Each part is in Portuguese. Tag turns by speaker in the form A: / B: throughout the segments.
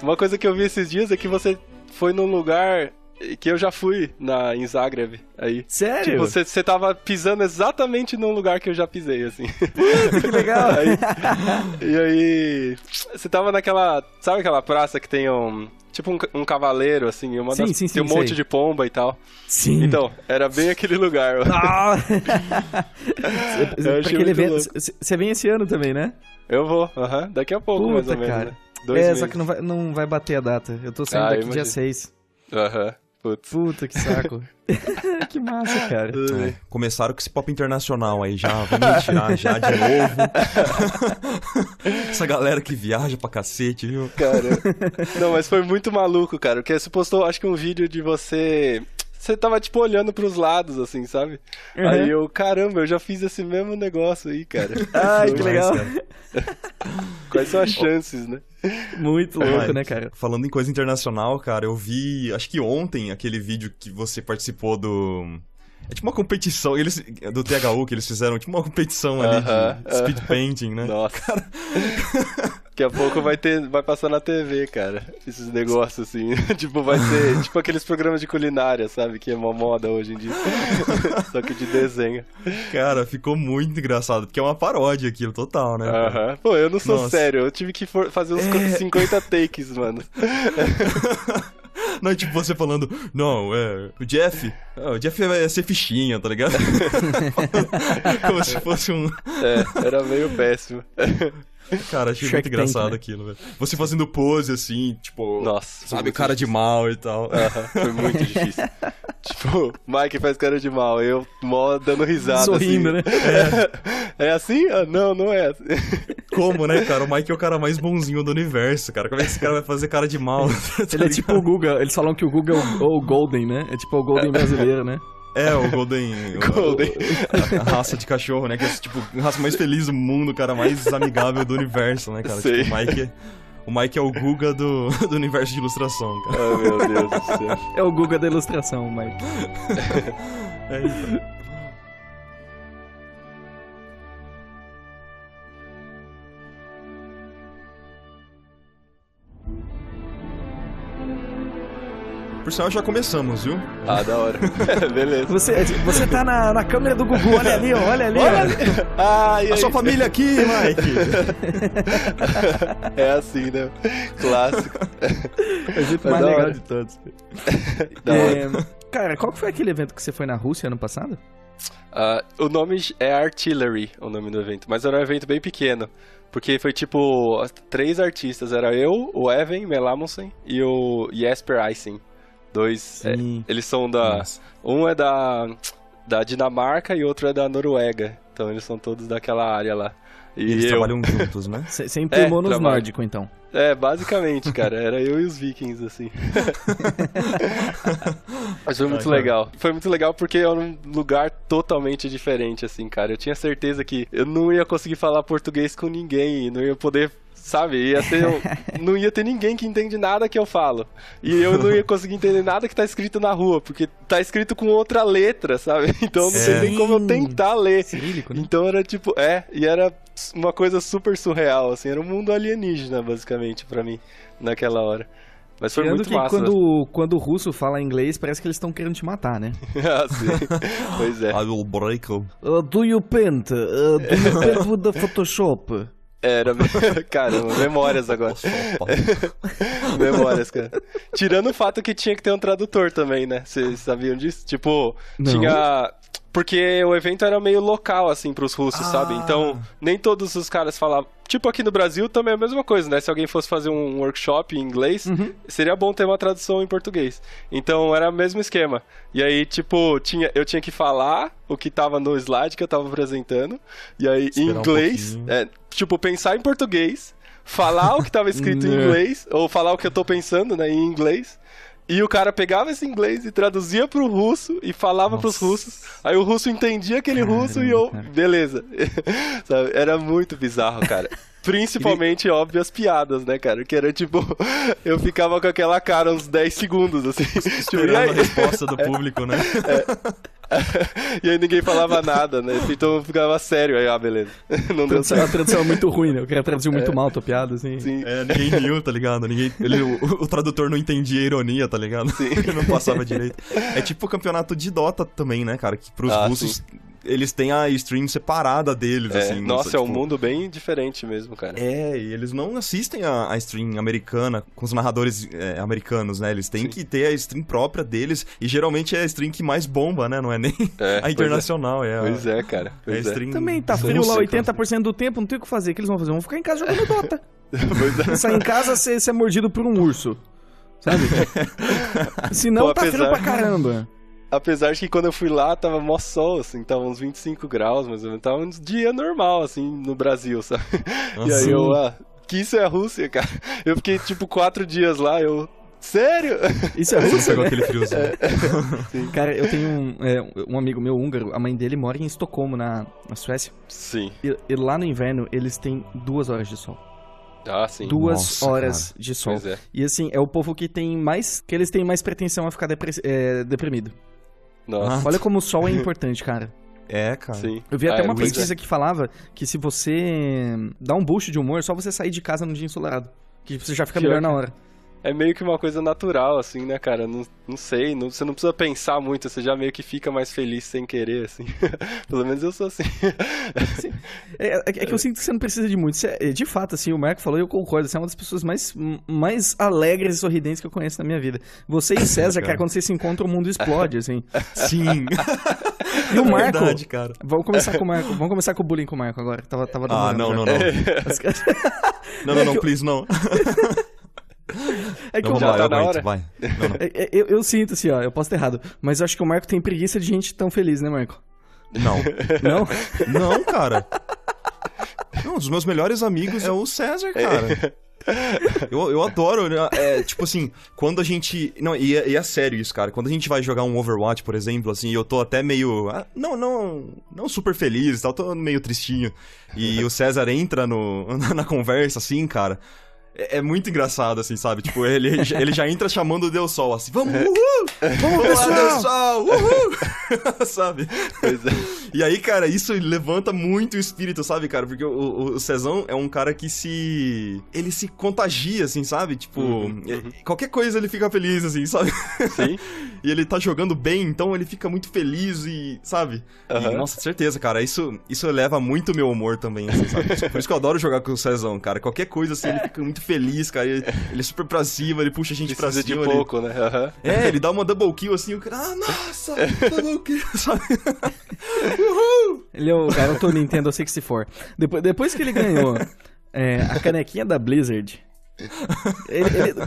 A: Uma coisa que eu vi esses dias é que você foi num lugar que eu já fui em Zagreb. Aí.
B: Sério?
A: Tipo, você tava pisando exatamente num lugar que eu já pisei, assim.
B: Puta, que legal!
A: E aí, você tava naquela... Sabe aquela praça que tem tipo um cavaleiro, assim,
B: sim,
A: tem um monte de pomba e tal.
B: Sim.
A: Então, era bem aquele lugar.
B: Ah! Pra aquele evento. Você vem esse ano também, né?
A: Eu vou, daqui a pouco, mais ou menos.
B: Cara.
A: Né? 2 meses.
B: Só que não vai bater a data. Eu tô saindo daqui dia 6.
A: Putz.
B: Puta, que saco. Que massa, cara.
C: Começaram com esse pop internacional aí, já vamos tirar já de novo. Essa galera que viaja pra cacete, viu?
A: Cara, não, mas foi muito maluco, cara, porque você postou, acho que um vídeo de você tava, tipo, olhando pros lados, assim, sabe? Uhum. Aí eu, caramba, eu já fiz esse mesmo negócio aí, cara.
B: Ai, que legal.
A: Quais são as chances, né?
B: Muito louco, né, cara?
C: Falando em coisa internacional, cara, eu vi, acho que ontem, aquele vídeo que você participou do... É tipo uma competição, do THU, que eles fizeram, tipo uma competição ali de speed painting, né?
A: Nossa. Cara... Daqui a pouco vai passar na TV, cara, esses negócios assim. Tipo, vai ser tipo aqueles programas de culinária, sabe? Que é uma moda hoje em dia. Só que de desenho.
C: Cara, ficou muito engraçado, porque é uma paródia aquilo, total, né?
A: Pô, eu não sou sério, eu tive que fazer uns 50 takes, mano.
C: Não, tipo, você falando, não, o Jeff vai ser fichinha, tá ligado? Como se fosse um...
A: era meio péssimo.
C: Cara, achei muito engraçado aquilo, velho. Você fazendo pose, assim, tipo...
A: Nossa,
C: sabe, cara de mal e tal.
A: Foi muito difícil. Tipo, Mike faz cara de mal, eu mó dando risada.
B: Sorrindo,
A: assim.
B: Né?
A: É assim? Não é assim.
C: Como, né, cara? O Mike é o cara mais bonzinho do universo, cara. Como é que esse cara vai fazer cara de mal?
B: Ele é tipo o Guga. Eles falam que o Guga é o Golden, né? É tipo o Golden brasileiro, né?
C: O Golden. A raça de cachorro, né? Que é tipo a raça mais feliz do mundo, o cara mais amigável do universo, né, cara?
A: Sei.
C: Tipo, o Mike é o Guga do universo de ilustração, cara.
A: Oh, meu Deus do céu.
B: É o Guga da ilustração, Mike.
C: Então. Por sinal, já começamos, viu?
A: Da hora. Beleza.
B: Você tá na câmera do Gugu, olha ali, ó, olha ali.
C: A sua família aqui, Mike.
A: É assim, né? Clássico.
B: É o jeito mais legal de todos. Cara, qual que foi aquele evento que você foi na Rússia ano passado?
A: O nome é Artillery, o nome do evento, mas era um evento bem pequeno. Porque foi tipo 3 artistas, era eu, o Evan Melamusen e o Jesper Eisen. 2, eles são um é da Dinamarca e outro é da Noruega. Então eles são todos daquela área lá.
C: E eles trabalham juntos, né?
B: Você empurrou nos nórdicos, então.
A: Basicamente, cara, era eu e os vikings, assim. Mas foi muito legal. Foi muito legal porque era um lugar totalmente diferente, assim, cara. Eu tinha certeza que eu não ia conseguir falar português com ninguém, não ia poder... Sabe, não ia ter ninguém que entende nada que eu falo. E eu não ia conseguir entender nada que tá escrito na rua, porque tá escrito com outra letra, sabe? Então não sei nem como eu tentar ler.
B: Cirílico, né?
A: Então era tipo, e era uma coisa super surreal, assim, era um mundo alienígena, basicamente, pra mim, naquela hora. Mas foi muito massa.
B: Quando o russo fala inglês, parece que eles estão querendo te matar, né?
A: Sim. Pois é.
C: I will break them.
B: Do you paint with the Photoshop?
A: Caramba, memórias agora. Memórias, cara. Tirando o fato que tinha que ter um tradutor também, né? Vocês sabiam disso? Tipo, tinha... Porque o evento era meio local, assim, pros russos, sabe? Então, nem todos os caras falavam... Tipo, aqui no Brasil também é a mesma coisa, né? Se alguém fosse fazer um workshop em inglês, seria bom ter uma tradução em português. Então, era o mesmo esquema. E aí, tipo, eu tinha que falar o que tava no slide que eu tava apresentando. E aí, em inglês, tipo, pensar em português, falar o que tava escrito em inglês, ou falar o que eu tô pensando, né, em inglês. E o cara pegava esse inglês e traduzia pro russo e falava pros russos. Aí o russo entendia aquele russo e eu... Beleza. Sabe? Era muito bizarro, cara. Principalmente, óbvio, as piadas, né, cara? Que era tipo... Eu ficava com aquela cara uns 10 segundos, assim.
C: Esperando a resposta do público, né?
A: E aí ninguém falava nada, né? Então ficava sério. Aí, beleza. Não deu certo.
B: A tradução é muito ruim, né? O cara traduziu muito mal a tua piada, assim.
A: Sim.
C: Ninguém riu, tá ligado? O tradutor não entendia a ironia, tá ligado?
A: Sim.
C: Ele não passava direito. É tipo o campeonato de Dota também, né, cara? Que pros russos... Sim. Eles têm a stream separada deles, assim.
A: Nossa, é um mundo bem diferente mesmo, cara.
C: E eles não assistem a stream americana com os narradores americanos, né? Eles têm que ter a stream própria deles, e geralmente é a stream que mais bomba, né? Não é nem a internacional.
A: Pois é, cara. Pois
C: stream...
B: Também tá frio lá 80% do tempo, não tem o que fazer. O que eles vão fazer? Vão ficar em casa jogando Dota. Sair em casa, você é mordido por um urso, sabe? Se não, tá frio pra caramba.
A: Apesar de que quando eu fui lá, tava mó sol, assim, tava uns 25 graus, mas tava um dia normal, assim, no Brasil, sabe? E aí que isso é a Rússia, cara. Eu fiquei, tipo, 4 dias lá, sério?
B: Isso é a Rússia?
C: Pegou aquele friozinho.
B: Cara, eu tenho um amigo meu húngaro, a mãe dele mora em Estocolmo, na Suécia.
A: Sim.
B: E lá no inverno, eles têm 2 horas de sol.
A: Ah, sim.
B: 2 horas de sol.
A: Pois é.
B: E assim, é o povo que eles têm mais pretensão a ficar deprimido.
A: Nossa.
B: Olha como o sol é importante, cara.
C: Cara.
A: Sim.
B: Eu vi até uma pesquisa que falava que se você dá um boost de humor, é só você sair de casa num dia ensolarado. Que você já fica melhor na hora.
A: É meio que uma coisa natural, assim, né, cara? Não sei, você não precisa pensar muito, você já meio que fica mais feliz sem querer, assim. Pelo menos eu sou assim.
B: É que eu sinto que você não precisa de muito. De fato, assim, o Marco falou e eu concordo. Você é uma das pessoas mais alegres e sorridentes que eu conheço na minha vida. Você e o César, cara, quando vocês se encontram, o mundo explode, assim.
C: Sim.
B: E o Marco...
C: verdade, cara.
B: Vamos começar com o Marco. Vamos começar com o bullying com o Marco agora. Tava
C: não. Não, please, não.
B: É que
C: não,
A: já tá na
C: aguento,
A: hora.
C: Vai. Não.
B: Eu sinto assim, ó, eu posso estar errado, mas eu acho que o Marco tem preguiça de gente tão feliz, né, Marco?
C: Não.
B: Não?
C: Não, cara. Não, um dos meus melhores amigos é o César, cara. Eu adoro, tipo assim, quando a gente... Não, e é sério isso, cara. Quando a gente vai jogar um Overwatch, por exemplo, assim, eu tô até meio... Não super feliz, tal, tô meio tristinho. E o César entra na conversa, assim, cara... É muito engraçado, assim, sabe? Tipo, ele já entra chamando o Deus Sol, assim, vamos, uhul! Vamos lá, Deus Sol, uhul! Sabe?
A: Pois é.
C: E aí, cara, isso levanta muito o espírito, sabe, cara? Porque o Cezão é um cara que ele se contagia, assim, sabe? Tipo, qualquer coisa ele fica feliz, assim, sabe?
A: Sim.
C: E ele tá jogando bem, então ele fica muito feliz e, sabe? E, nossa, certeza, cara, isso eleva muito o meu humor também, assim, sabe? Por isso que eu adoro jogar com o Cezão, cara. Qualquer coisa, assim, ele fica muito feliz, cara. Ele é super pra cima, ele puxa a gente pra cima.
A: De pouco, né?
C: Ele dá uma double kill, assim, o cara, nossa, double kill, sabe? Uhul!
B: Ele é o garoto Nintendo 64. Depois que ele ganhou a canequinha da Blizzard,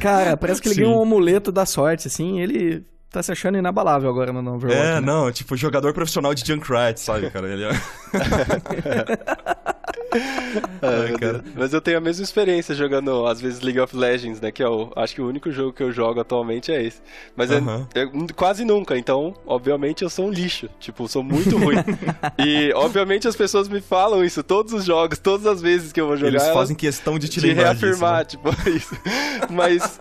B: cara, parece que ele ganhou um amuleto da sorte, assim, ele tá se achando inabalável agora no Overwatch.
C: Né? Não, tipo, jogador profissional de Junkrat, sabe, cara? Ele é...
A: cara. Mas eu tenho a mesma experiência jogando, às vezes, League of Legends, né? Que acho que o único jogo que eu jogo atualmente é esse. Mas é quase nunca, então, obviamente, eu sou um lixo. Tipo, sou muito ruim. E, obviamente, as pessoas me falam isso, todos os jogos, todas as vezes que eu vou jogar.
C: Eles fazem questão de te lembrar
A: reafirmar,
C: disso, né?
A: tipo, isso. Mas...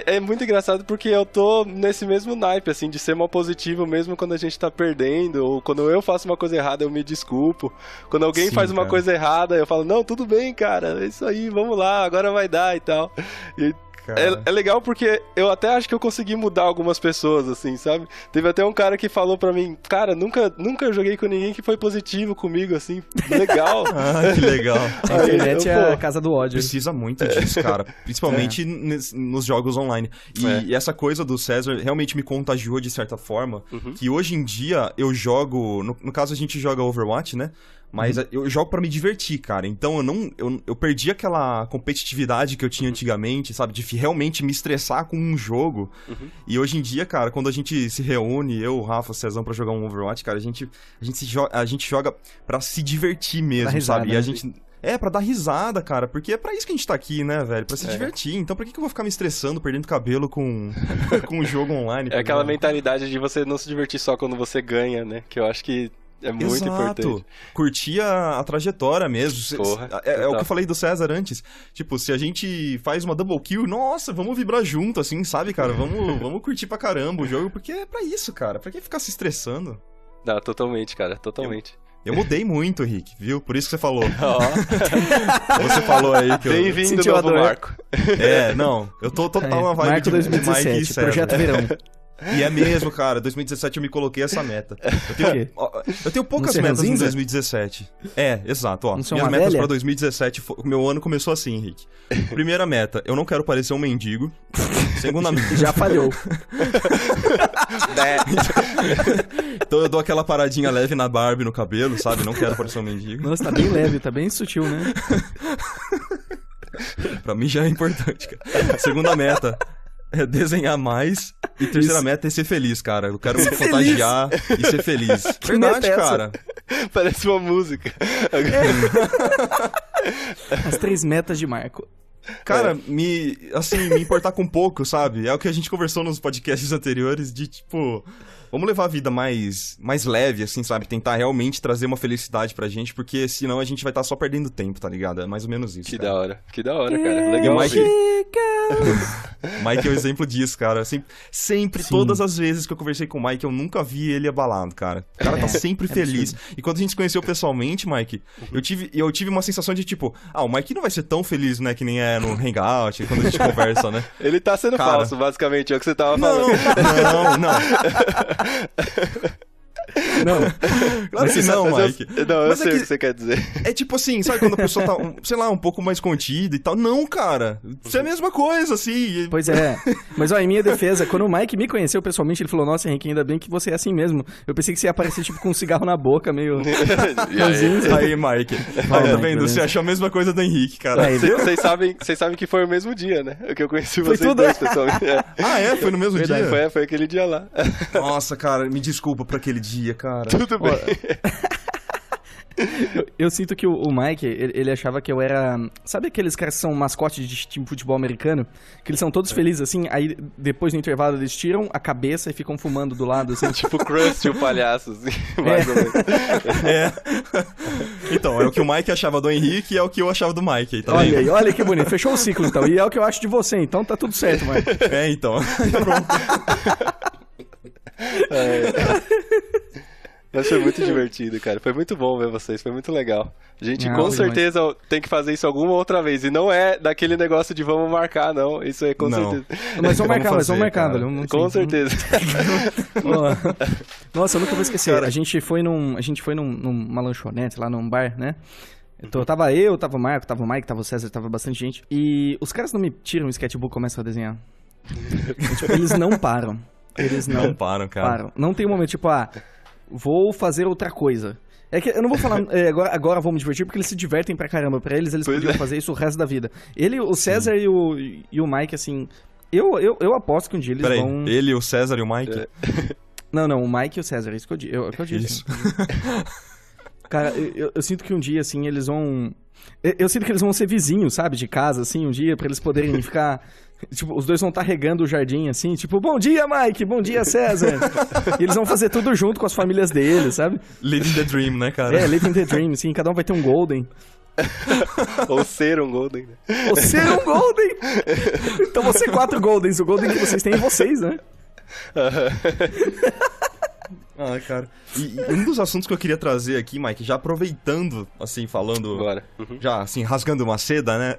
A: É muito engraçado porque eu tô nesse mesmo naipe, assim, de ser mal positivo mesmo quando a gente tá perdendo, ou quando eu faço uma coisa errada eu me desculpo, quando alguém faz uma coisa errada eu falo, não, tudo bem, cara, é isso aí, vamos lá, agora vai dar e tal. E é legal porque eu até acho que eu consegui mudar algumas pessoas, assim, sabe? Teve até um cara que falou pra mim, cara, nunca joguei com ninguém que foi positivo comigo, assim, legal.
C: Que legal.
B: A internet é a casa do ódio.
C: Precisa muito disso, cara, principalmente nos jogos online. E essa coisa do César realmente me contagiou de certa forma, que hoje em dia eu jogo, no caso a gente joga Overwatch, né? Mas eu jogo pra me divertir, cara. Então eu perdi aquela competitividade que eu tinha antigamente, sabe? De realmente me estressar com um jogo. E hoje em dia, cara, quando a gente se reúne, eu, o Rafa, o Cezão, pra jogar um Overwatch, cara, a gente joga pra se divertir mesmo, risada, sabe? E a gente... pra dar risada, cara, porque é pra isso que a gente tá aqui, né, velho? Pra se divertir. Então por que eu vou ficar me estressando, perdendo cabelo com um jogo online?
A: É aquela mentalidade de você não se divertir só quando você ganha, né? Que eu acho que É muito importante.
C: Curtir a trajetória mesmo.
A: Porra,
C: é o que eu falei do César antes. Tipo, se a gente faz uma double kill, nossa, vamos vibrar junto, assim, sabe, cara? Vamos curtir pra caramba o jogo, porque é pra isso, cara. Pra que ficar se estressando?
A: Não, totalmente, cara, totalmente.
C: Eu mudei muito, Rick, viu? Por isso que você falou. Você falou aí que
A: Bem-vindo, novo Marco.
C: Não. Eu tô total na vibe
B: Marco 2017,
C: Mike e César.
B: Projeto Verão.
C: E é mesmo, cara. 2017 eu me coloquei essa meta. Eu tenho poucas metas em 2017. Exato. Ó. Minhas metas pra 2017, meu ano começou assim, Henrique. Primeira meta, eu não quero parecer um mendigo. Segunda meta...
B: Já falhou.
C: Então eu dou aquela paradinha leve na Barbie no cabelo, sabe? Não quero parecer um mendigo.
B: Nossa, tá bem leve, tá bem sutil, né?
C: Pra mim já é importante, cara. Segunda meta... é desenhar mais. E terceira meta é ser feliz, cara. Eu quero me contagiar e ser feliz. Verdade, cara.
A: Parece uma música.
B: As 3 metas de Marco.
C: Cara, me importar com pouco, sabe? É o que a gente conversou nos podcasts anteriores de, tipo... Vamos levar a vida mais leve, assim, sabe? Tentar realmente trazer uma felicidade pra gente, porque senão a gente vai estar só perdendo tempo, tá ligado? É mais ou menos isso,
A: Que
C: cara.
A: da hora, cara. Legal.
C: Mike é o exemplo disso, cara. Sempre todas as vezes que eu conversei com o Mike, eu nunca vi ele abalado, cara. O cara tá sempre feliz. E quando a gente se conheceu pessoalmente, Mike, eu tive uma sensação de, tipo... o Mike não vai ser tão feliz, né, que nem é no Hangout, quando a gente conversa, né?
A: Ele tá sendo falso, basicamente, é o que você tava falando.
C: Não. Claro que não, Mike.
A: Eu sei o que você quer dizer.
C: É tipo assim, sabe quando a pessoa tá, sei lá, um pouco mais contida e tal? Não, cara. Isso é a mesma coisa, assim.
B: Pois é. Mas, ó, em minha defesa, quando o Mike me conheceu pessoalmente, ele falou, nossa, Henrique, ainda bem que você é assim mesmo. Eu pensei que você ia aparecer, tipo, com um cigarro na boca, meio...
C: Aí, Mike. Tá vendo? Você achou a mesma coisa do Henrique, cara.
A: Vocês sabem que foi o mesmo dia, né? Que eu conheci vocês
B: tudo,
A: dois, pessoalmente.
C: Foi no mesmo dia?
A: Foi aquele dia lá.
C: Nossa, cara, me desculpa por aquele dia, cara.
A: Tudo bem.
B: Eu sinto que o Mike, ele achava que eu era... Sabe aqueles caras que são mascotes de time de futebol americano? Que eles são todos felizes, assim, aí depois no intervalo eles tiram a cabeça e ficam fumando do lado, assim.
A: Tipo Krusty, o palhaço, assim, mais ou menos.
C: Então, é o que o Mike achava do Henrique e é o que eu achava do Mike. Tá
B: olha aí, olha que bonito. Fechou o ciclo, então. E é o que eu acho de você, então tá tudo certo, Mike.
C: Então. Pronto.
A: Mas foi muito divertido, cara. Foi muito bom ver vocês, foi muito legal. A gente com certeza tem que fazer isso alguma outra vez. E não é daquele negócio de vamos marcar, não. Isso é com certeza.
B: Mas vamos marcar, velho. Com
A: certeza.
B: Nossa, eu nunca vou esquecer. Cara, a gente foi numa lanchonete lá num bar, né? Então, tava o Marco, tava o Mike, tava o César, tava bastante gente. E os caras não me tiram o sketchbook e começam a desenhar. Tipo, eles não param. Eles não
C: param, cara.
B: Não tem um momento, tipo, vou fazer outra coisa. É que eu não vou falar, agora vou me divertir, porque eles se divertem pra caramba. Pra eles podiam fazer isso o resto da vida. O César e o Mike, assim... Eu aposto que um dia eles vão...
C: Ele, o César e o Mike?
B: Não, o Mike e o César, isso que eu disse.
C: Isso.
B: Cara, eu sinto que um dia, assim, eles vão... Eu sinto que eles vão ser vizinhos, sabe? De casa, assim, um dia, pra eles poderem ficar... Tipo, os dois vão estar regando o jardim, assim, tipo, bom dia, Mike, bom dia, César. E eles vão fazer tudo junto com as famílias deles, sabe?
C: Living the dream, né, cara?
B: Living the dream, sim, cada um vai ter um golden.
A: Ou ser um golden, né?
B: Ou ser um golden! Então vão ser 4 goldens, o golden que vocês têm é vocês, né?
C: Cara. E um dos assuntos que eu queria trazer aqui, Mike, já aproveitando, assim, falando...
A: Agora.
C: Já, assim, rasgando uma seda, né?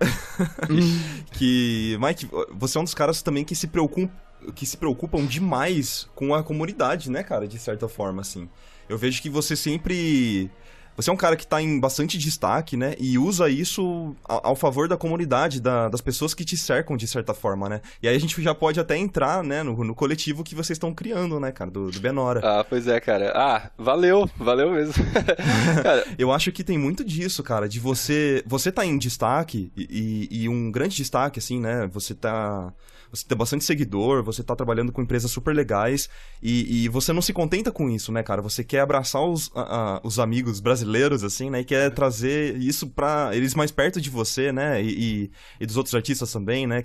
C: Que, Mike, você é um dos caras também que se preocupam demais com a comunidade, né, cara? De certa forma, assim. Eu vejo que você sempre... Você é um cara que tá em bastante destaque, né? E usa isso ao favor da comunidade, das pessoas que te cercam, de certa forma, né? E aí a gente já pode até entrar, né, no coletivo que vocês estão criando, né, cara? Do Benora.
A: Pois é, cara. Valeu mesmo.
C: Cara, eu acho que tem muito disso, cara, de você tá em destaque e um grande destaque, assim, né? Você tem bastante seguidor, você tá trabalhando com empresas super legais e você não se contenta com isso, né, cara? Você quer abraçar os amigos brasileiros, assim, né? E quer trazer isso pra eles mais perto de você, né? E dos outros artistas também, né?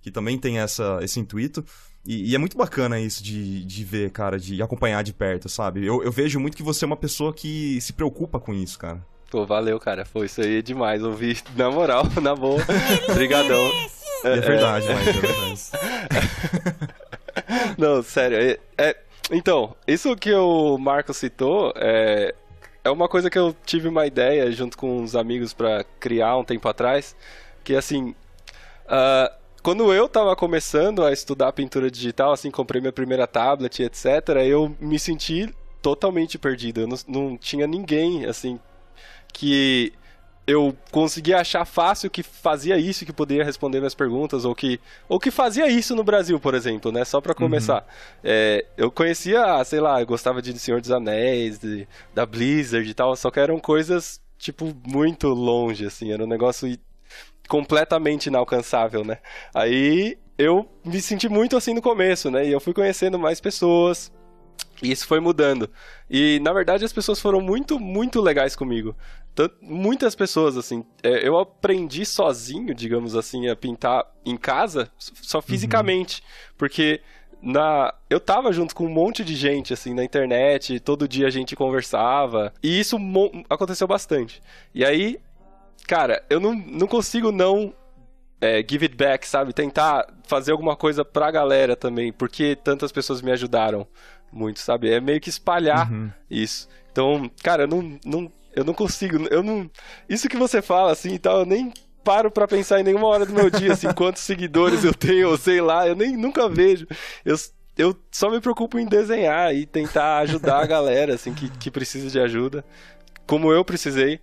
C: que também tem esse intuito. E é muito bacana isso de ver, cara, de acompanhar de perto, sabe? Eu vejo muito que você é uma pessoa que se preocupa com isso, cara.
A: Pô, valeu, cara. Pô, isso aí é demais. Ouvi na moral, na boa. Obrigadão.
C: É verdade, mas é verdade.
A: Não, sério. Então, isso que o Marco citou é uma coisa que eu tive uma ideia junto com uns amigos pra criar um tempo atrás, que assim, quando eu tava começando a estudar pintura digital, assim, comprei minha primeira tablet, etc., eu me senti totalmente perdido. Eu não tinha ninguém, assim, que eu conseguia achar fácil que fazia isso, que poderia responder minhas perguntas, ou que fazia isso no Brasil, por exemplo, né? Só pra começar. Eu conhecia, sei lá, eu gostava de Senhor dos Anéis, da Blizzard e tal, só que eram coisas, tipo, muito longe, assim, era um negócio completamente inalcançável, né? Aí eu me senti muito assim no começo, né? E eu fui conhecendo mais pessoas, e isso foi mudando. E, na verdade, as pessoas foram muito, muito legais comigo. Muitas pessoas, assim. Eu aprendi sozinho, digamos assim, a pintar em casa, só fisicamente. Porque eu tava junto com um monte de gente, assim, na internet, todo dia a gente conversava. E isso aconteceu bastante. E aí, cara, eu não consigo não give it back, sabe? Tentar fazer alguma coisa pra galera também, porque tantas pessoas me ajudaram muito, sabe? É meio que espalhar isso. Então, cara, eu não consigo, isso que você fala, assim, e tal, eu nem paro pra pensar em nenhuma hora do meu dia, assim, quantos seguidores eu tenho, ou sei lá, eu nunca vejo. Eu só me preocupo em desenhar e tentar ajudar a galera, assim, que precisa de ajuda, como eu precisei.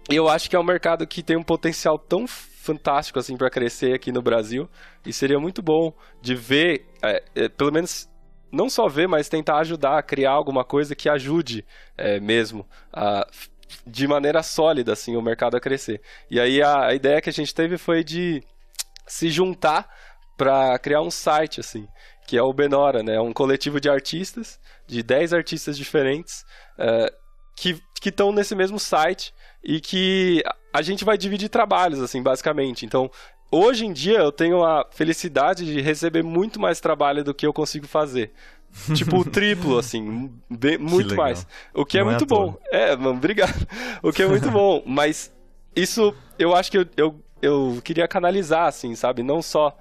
A: E eu acho que é um mercado que tem um potencial tão fantástico, assim, pra crescer aqui no Brasil, e seria muito bom de ver, pelo menos, não só ver, mas tentar ajudar a criar alguma coisa que ajude mesmo de maneira sólida, assim, o mercado a crescer. E aí a ideia que a gente teve foi de se juntar para criar um site, assim, que é o Benora, né? É um coletivo de artistas, de 10 artistas diferentes, que estão nesse mesmo site e que a gente vai dividir trabalhos, assim, basicamente. Então, hoje em dia eu tenho a felicidade de receber muito mais trabalho do que eu consigo fazer. Tipo, o triplo, assim, muito mais. O que é muito bom. Mano, obrigado. O que é muito bom, mas isso eu acho que eu queria canalizar, assim, sabe? Não só...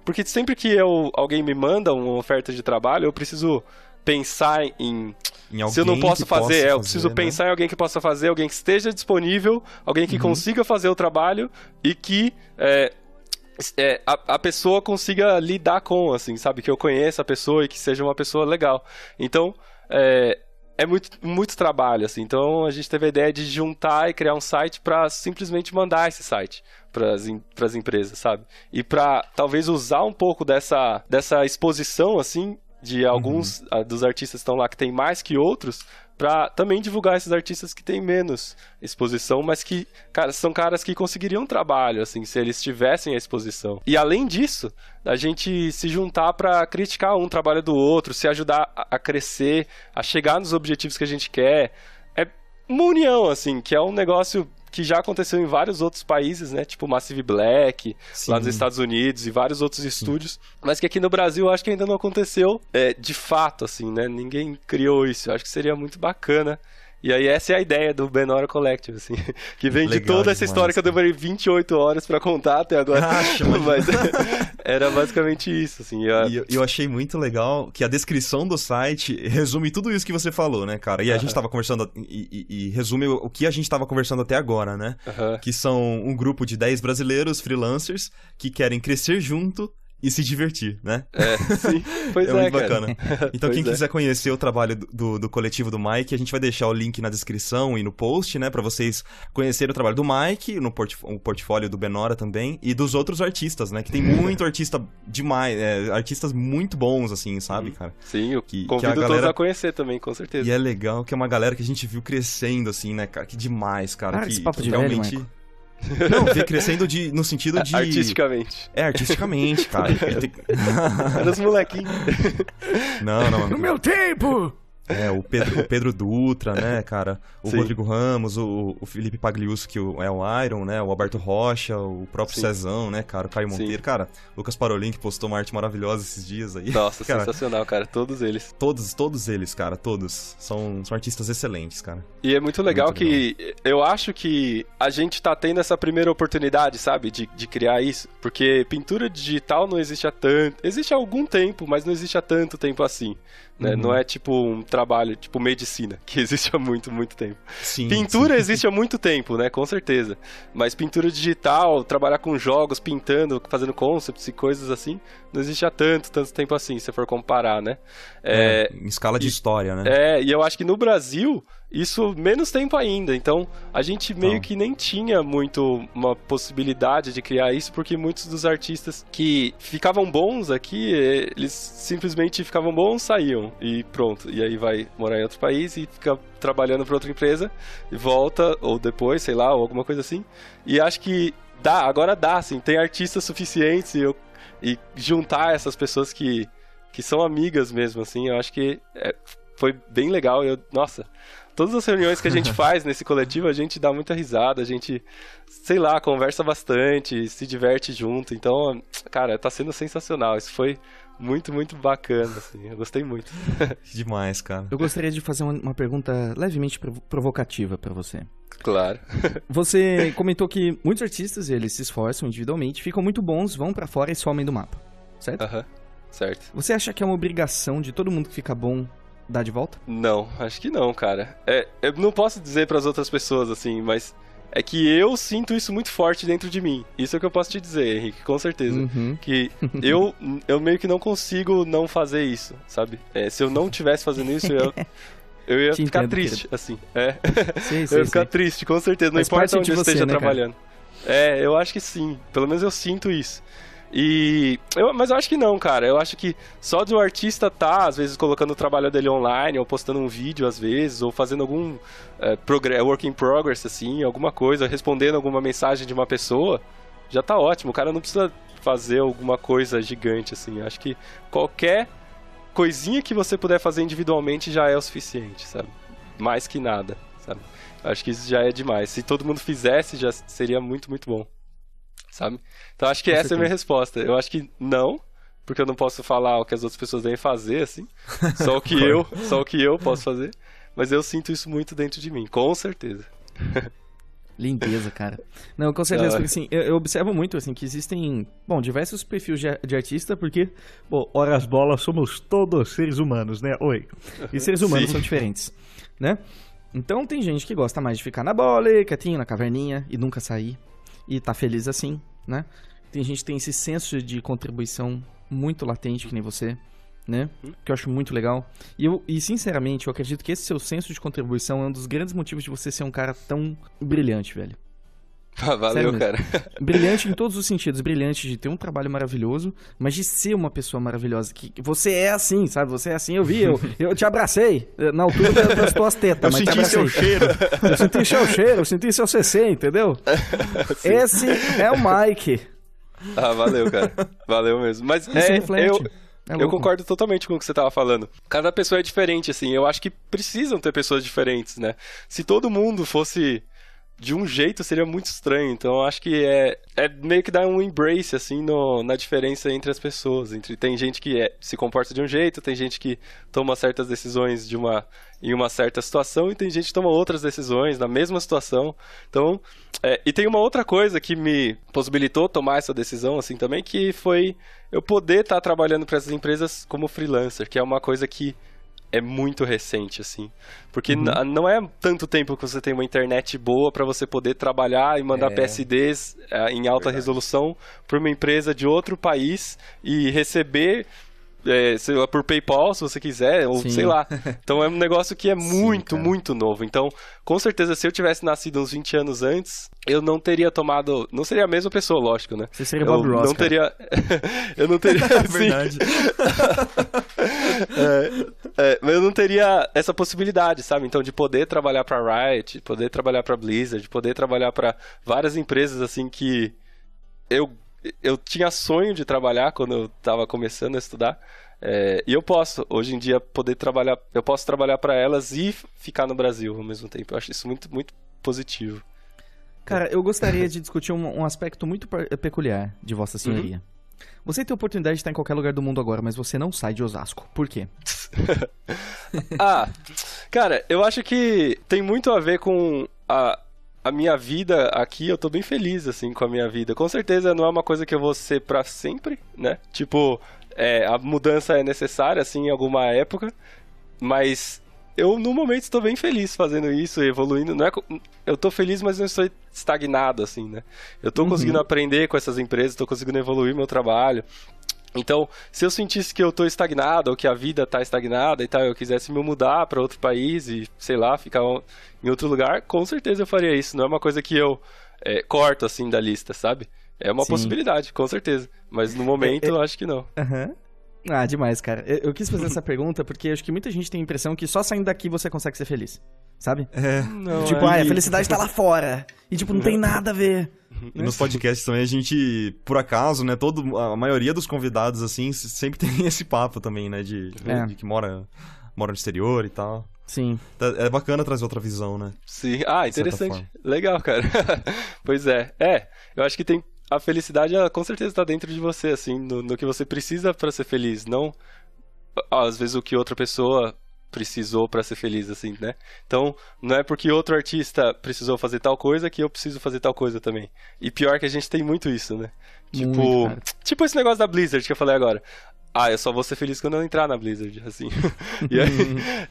A: porque sempre que alguém me manda uma oferta de trabalho, eu preciso pensar em se eu não posso fazer, eu preciso pensar em alguém que possa fazer, alguém que esteja disponível, alguém que consiga fazer o trabalho e que a pessoa consiga lidar com, assim, sabe? Que eu conheça a pessoa e que seja uma pessoa legal. Então, é muito trabalho, assim. Então, a gente teve a ideia de juntar e criar um site para simplesmente mandar esse site para as empresas, sabe? E para talvez usar um pouco dessa exposição, assim, de alguns dos artistas que estão lá que tem mais que outros, pra também divulgar esses artistas que têm menos exposição, mas que, cara, são caras que conseguiriam trabalho, assim, se eles tivessem a exposição. E além disso, a gente se juntar pra criticar um trabalho do outro, se ajudar a crescer, a chegar nos objetivos que a gente quer. É uma união, assim, que é um negócio que já aconteceu em vários outros países, né? Tipo Massive Black, lá nos Estados Unidos e vários outros estúdios. Mas que aqui no Brasil eu acho que ainda não aconteceu de fato, assim, né? Ninguém criou isso. Eu acho que seria muito bacana. E aí essa é a ideia do Benora Collective, assim. Que vem de toda essa história que eu demorei 28 horas pra contar até agora. Mas era basicamente isso, assim.
C: Eu achei muito legal que a descrição do site resume tudo isso que você falou, né, cara? E a gente tava conversando, e resume o que a gente tava conversando até agora, né? Que são um grupo de 10 brasileiros freelancers que querem crescer junto e se divertir, né?
A: Sim, pois
C: muito
A: cara.
C: bacana. Então, quem quiser conhecer o trabalho do coletivo do Mike, a gente vai deixar o link na descrição e no post, né? Pra vocês conhecerem o trabalho do Mike, o portfólio do Benora também, e dos outros artistas, né? Que tem muito artista demais, artistas muito bons, assim, sabe, cara?
A: Sim, eu convido todos a conhecer também, com certeza.
C: E é legal que é uma galera que a gente viu crescendo, assim, né, cara? Que demais, cara.
B: Esse papo de
C: realmente...
B: velho,
C: Não, vê crescendo no sentido de...
A: Artisticamente.
C: Artisticamente, cara.
A: Era os molequinhos.
C: Não.
B: No meu tempo!
C: O Pedro Dutra, né, cara? O
A: Sim.
C: Rodrigo Ramos, o Felipe Pagliusso, que é o Iron, né? O Alberto Rocha, o próprio
A: Sim.
C: Cezão, né, cara? O Caio Monteiro.
A: Sim.
C: Cara, o Lucas Parolin, que postou uma arte maravilhosa esses dias aí.
A: Nossa,
C: cara,
A: sensacional, cara. Todos eles.
C: Todos eles, cara. Todos. São artistas excelentes, cara.
A: E é muito legal eu acho que a gente tá tendo essa primeira oportunidade, sabe? De criar isso. Porque pintura digital não existe há tanto... Existe há algum tempo, mas não existe há tanto tempo assim. Né? Não é tipo um trabalho, tipo medicina, que existe há muito, muito tempo.
C: Sim,
A: pintura existe há muito tempo, né? Com certeza. Mas pintura digital, trabalhar com jogos, pintando, fazendo concepts e coisas assim, não existe há tanto tempo assim, se for comparar, né?
C: Em escala de história, né?
A: E eu acho que no Brasil, isso menos tempo ainda. Então, a gente meio que nem tinha muito uma possibilidade de criar isso, porque muitos dos artistas que ficavam bons aqui, eles simplesmente ficavam bons, saíam e pronto. E aí vai morar em outro país e fica trabalhando para outra empresa e volta, ou depois, sei lá, ou alguma coisa assim. E acho que agora dá, assim, tem artistas suficientes e juntar essas pessoas que são amigas mesmo, assim, eu acho que foi bem legal. Nossa, todas as reuniões que a gente faz nesse coletivo, a gente dá muita risada, a gente, sei lá, conversa bastante, se diverte junto. Então, cara, tá sendo sensacional. Isso foi muito, muito bacana, assim. Eu gostei muito.
C: Demais, cara.
B: Eu gostaria de fazer uma pergunta levemente provocativa pra você.
A: Claro.
B: Você comentou que muitos artistas, eles se esforçam individualmente, ficam muito bons, vão pra fora e somem do mapa, certo?
A: Certo.
B: Você acha que é uma obrigação de todo mundo que fica bom dar de volta?
A: Não, acho que não, cara. Eu não posso dizer pras outras pessoas, assim, mas é que eu sinto isso muito forte dentro de mim. Isso é o que eu posso te dizer, Henrique, com certeza. Que eu meio que não consigo não fazer isso, sabe? Se eu não estivesse fazendo isso, eu ia ficar triste, querido. Assim. Eu ia ficar triste, com certeza. Não importa onde eu esteja trabalhando. Eu acho que sim. Pelo menos eu sinto isso. Mas eu acho que não, cara. Eu acho que só de um artista às vezes, colocando o trabalho dele online, ou postando um vídeo, às vezes, ou fazendo algum work in progress, assim, alguma coisa, respondendo alguma mensagem de uma pessoa, já tá ótimo. O cara não precisa fazer alguma coisa gigante, assim. Eu acho que qualquer coisinha que você puder fazer individualmente já é o suficiente, sabe? Mais que nada, sabe? Eu acho que isso já é demais. Se todo mundo fizesse, já seria muito, muito bom. Sabe? Então acho que essa é a minha resposta. Eu acho que não, porque eu não posso falar o que as outras pessoas devem fazer, assim. Só o que eu posso fazer. Mas eu sinto isso muito dentro de mim, com certeza.
B: Lindeza, cara. Não, com certeza, porque assim, eu observo muito, assim, que existem, diversos perfis de artista, porque, ora as bolas, somos todos seres humanos, né? Oi. E seres humanos são diferentes, né? Então tem gente que gosta mais de ficar na bola, quietinho, na caverninha, e nunca sair. E tá feliz assim, né? Tem gente que tem esse senso de contribuição muito latente, que nem você, né? Que eu acho muito legal. E sinceramente, eu acredito que esse seu senso de contribuição é um dos grandes motivos de você ser um cara tão brilhante, velho.
A: Valeu, cara.
B: Brilhante em todos os sentidos. Brilhante de ter um trabalho maravilhoso, mas de ser uma pessoa maravilhosa. Que você é assim, sabe? Você é assim, eu vi, eu te abracei na altura das tuas tetas.
C: Eu senti seu cheiro.
B: Eu senti seu cheiro, eu senti seu CC, entendeu? Sim. Esse é o Mike.
A: Valeu, cara. Valeu mesmo. Mas eu concordo totalmente com o que você tava falando. Cada pessoa é diferente, assim. Eu acho que precisam ter pessoas diferentes, né? Se todo mundo fosse de um jeito, seria muito estranho. Então eu acho que é meio que dar um embrace, assim, na diferença entre as pessoas. Tem gente que se comporta de um jeito, tem gente que toma certas decisões em uma certa situação, e tem gente que toma outras decisões na mesma situação. Então, e tem uma outra coisa que me possibilitou tomar essa decisão, assim, também, que foi eu poder estar trabalhando para essas empresas como freelancer, que é uma coisa que é muito recente, assim. Porque não é tanto tempo que você tem uma internet boa para você poder trabalhar e mandar PSDs em alta resolução para uma empresa de outro país e receber sei lá, por PayPal, se você quiser, ou sei lá. Então é um negócio que é muito, muito novo. Então, com certeza, se eu tivesse nascido uns 20 anos antes, eu não teria tomado... Não seria a mesma pessoa, lógico, né?
B: Você seria Bob Ross,
A: não teria... Eu não teria...
C: Verdade.
A: Mas eu não teria essa possibilidade, sabe? Então, de poder trabalhar pra Riot, poder trabalhar pra Blizzard, poder trabalhar pra várias empresas, assim, que eu tinha sonho de trabalhar quando eu tava começando a estudar. E eu posso, hoje em dia, eu posso trabalhar para elas e ficar no Brasil ao mesmo tempo. Eu acho isso muito, muito positivo.
B: Cara, eu gostaria de discutir um aspecto muito peculiar de Vossa Senhoria. Você tem a oportunidade de estar em qualquer lugar do mundo agora, mas você não sai de Osasco. Por quê?
A: Cara, eu acho que tem muito a ver com a minha vida aqui. Eu tô bem feliz, assim, com a minha vida. Com certeza não é uma coisa que eu vou ser pra sempre, né? Tipo, a mudança é necessária, assim, em alguma época, mas eu, no momento, estou bem feliz fazendo isso, evoluindo. Eu tô feliz, mas não estou estagnado, assim, né? Eu tô conseguindo aprender com essas empresas, tô conseguindo evoluir meu trabalho. Então, se eu sentisse que eu tô estagnado, ou que a vida tá estagnada e tal, eu quisesse me mudar para outro país e, sei lá, ficar em outro lugar, com certeza eu faria isso. Não é uma coisa que eu corto, assim, da lista, sabe? É uma possibilidade, com certeza. Mas no momento, eu acho que não.
B: Ah, demais, cara. Eu quis fazer essa pergunta porque acho que muita gente tem a impressão que só saindo daqui você consegue ser feliz, sabe?
A: Não,
B: tipo, a felicidade tá lá fora. E, tipo, não tem nada a ver.
C: E nos podcasts também a gente, por acaso, né, a maioria dos convidados, assim, sempre tem esse papo também, né, de que mora no exterior e tal.
B: Sim.
C: É bacana trazer outra visão, né?
A: Sim. Interessante. Legal, cara. Pois é. Eu acho que a felicidade, ela, com certeza, tá dentro de você, assim, no que você precisa pra ser feliz, não, às vezes, o que outra pessoa precisou pra ser feliz, assim, né? Então, não é porque outro artista precisou fazer tal coisa que eu preciso fazer tal coisa também. E pior que a gente tem muito isso, né? Tipo esse negócio da Blizzard que eu falei agora. Eu só vou ser feliz quando eu entrar na Blizzard, assim. E aí,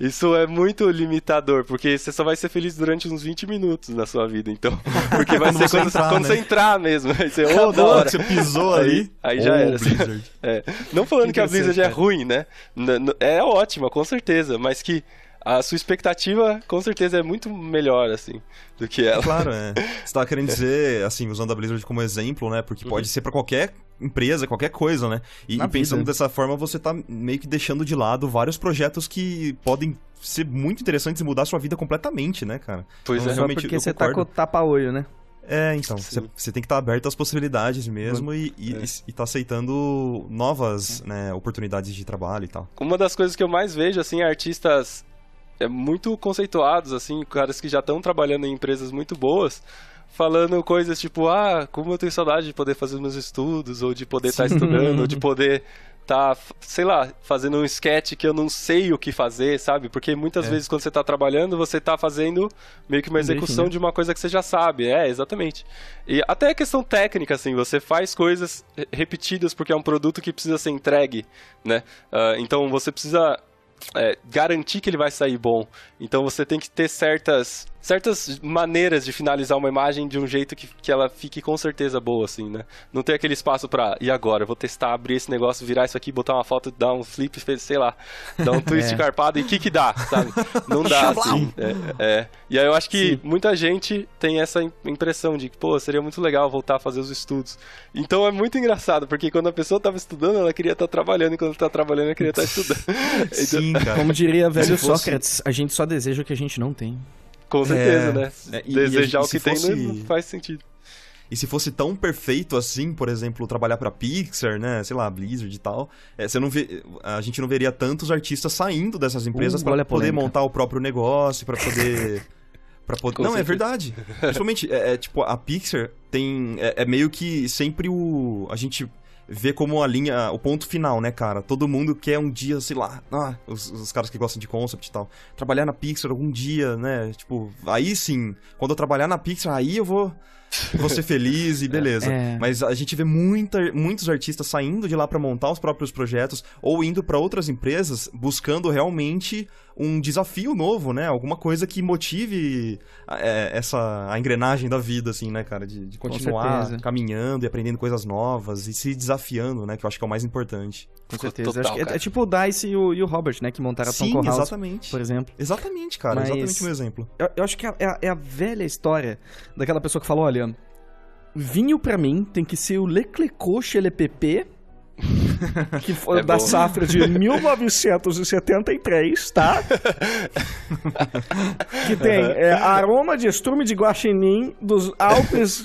A: isso é muito limitador, porque você só vai ser feliz durante uns 20 minutos na sua vida, então. Porque vai ser quando você entrar mesmo. Aí você, da hora.
C: Você pisou ali.
A: Aí já era. Não falando que a Blizzard é ruim, né? É ótima, com certeza, mas que a sua expectativa, com certeza, é muito melhor, assim, do que ela.
C: Claro, Você tava querendo dizer, assim, usando a Blizzard como exemplo, né? Porque pode ser pra qualquer empresa, qualquer coisa, né? E pensando dessa forma, você tá meio que deixando de lado vários projetos que podem ser muito interessantes e mudar a sua vida completamente, né, cara?
B: Pois então, realmente, porque você tá com o tapa-olho, né?
C: Então, você tem que estar aberto às possibilidades mesmo e tá aceitando novas, né, oportunidades de trabalho e tal.
A: Uma das coisas que eu mais vejo, assim, artistas muito conceituados, assim, caras que já estão trabalhando em empresas muito boas, falando coisas tipo, como eu tenho saudade de poder fazer meus estudos, ou de poder estar estudando, ou de poder sei lá, fazendo um sketch que eu não sei o que fazer, sabe? Porque muitas vezes quando você tá trabalhando, você tá fazendo meio que uma execução de uma coisa que você já sabe. Exatamente. E até a questão técnica, assim, você faz coisas repetidas porque é um produto que precisa ser entregue, né? Então você precisa garantir que ele vai sair bom. Então você tem que ter certas maneiras de finalizar uma imagem de um jeito que ela fique com certeza boa, assim, né? Não tem aquele espaço pra, e agora? Eu vou testar, abrir esse negócio, virar isso aqui, botar uma foto, dar um flip, sei lá, dar um twist carpado e o que dá, sabe? Não dá, assim. E aí eu acho que muita gente tem essa impressão de que, seria muito legal voltar a fazer os estudos. Então é muito engraçado, porque quando a pessoa tava estudando, ela queria estar trabalhando, e quando tá trabalhando, ela queria estar estudando.
B: Sim, cara. Como diria velho Sócrates, a gente só deseja o que a gente não tem.
A: Com certeza, né? Desejar o que tem não faz sentido.
C: E se fosse tão perfeito assim, por exemplo, trabalhar pra Pixar, né? Sei lá, Blizzard e tal, a gente não veria tantos artistas saindo dessas empresas pra poder montar o próprio negócio, pra poder... Não, é verdade. Principalmente, tipo, a Pixar tem... É meio que sempre a gente vê como o ponto final, né, cara? Todo mundo quer um dia, sei lá, os caras que gostam de concept e tal, trabalhar na Pixar algum dia, né? Tipo, aí sim, quando eu trabalhar na Pixar, aí eu vou ser feliz e beleza. Mas a gente vê muitos artistas saindo de lá pra montar os próprios projetos ou indo pra outras empresas buscando realmente um desafio novo, né? Alguma coisa que motive a engrenagem da vida, assim, né, cara? De continuar caminhando e aprendendo coisas novas e se desafiando, né? Que eu acho que é o mais importante.
B: Com certeza. Total, acho que é tipo o Dice e o Robert, né? Que montaram a Tom House,
C: exatamente.
B: Por exemplo.
C: Exatamente, cara. Exatamente o meu exemplo.
B: Eu acho que é a velha história daquela pessoa que falou, olha, vinho pra mim tem que ser o Leclerc Chelepepé, que foi da safra de 1973, tá? Que tem aroma de estrume de guaxinim dos Alpes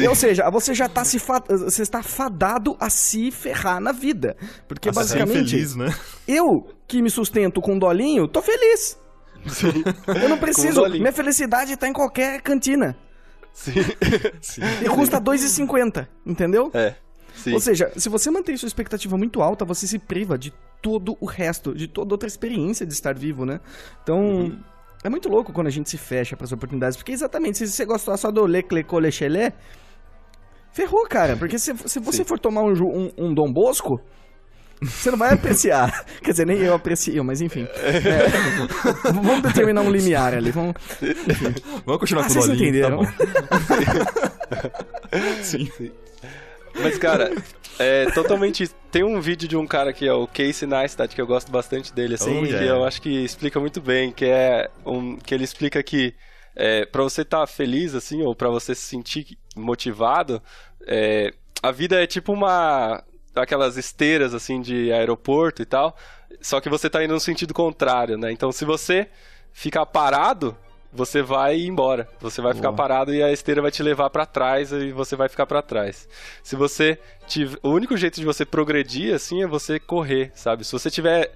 B: Ou seja, você já tá você está fadado a se ferrar na vida. Porque basicamente,
C: feliz, né?
B: Eu que me sustento com um dolinho, tô feliz.
A: Sim.
B: Eu não preciso, minha felicidade tá em qualquer cantina.
A: Sim. Sim.
B: E custa R$2,50, entendeu?
A: Sim.
B: Ou seja, se você mantém sua expectativa muito alta, você se priva de todo o resto, de toda outra experiência de estar vivo, né? Então, é muito louco quando a gente se fecha para as oportunidades, porque exatamente, se você gostar só do leclecô-lechelé, ferrou, cara, porque se você for tomar um Dom Bosco, você não vai apreciar. Quer dizer, nem eu aprecio, mas enfim. Vamos determinar um limiar ali. Vamos
C: continuar com o
B: vocês
C: dolinho,
B: entenderam.
C: tá bom. Sim.
A: Mas, cara, totalmente... Tem um vídeo de um cara que é o Casey Neistat, que eu gosto bastante dele, assim, que eu acho que explica muito bem, que ele explica que pra você estar feliz, assim, ou pra você se sentir motivado, a vida é tipo aquelas esteiras, assim, de aeroporto e tal, só que você tá indo no sentido contrário, né? Então, se você ficar parado, você vai embora. Você vai ficar parado e a esteira vai te levar pra trás e você vai ficar pra trás. Se você o único jeito de você progredir, assim, é você correr, sabe? Se você estiver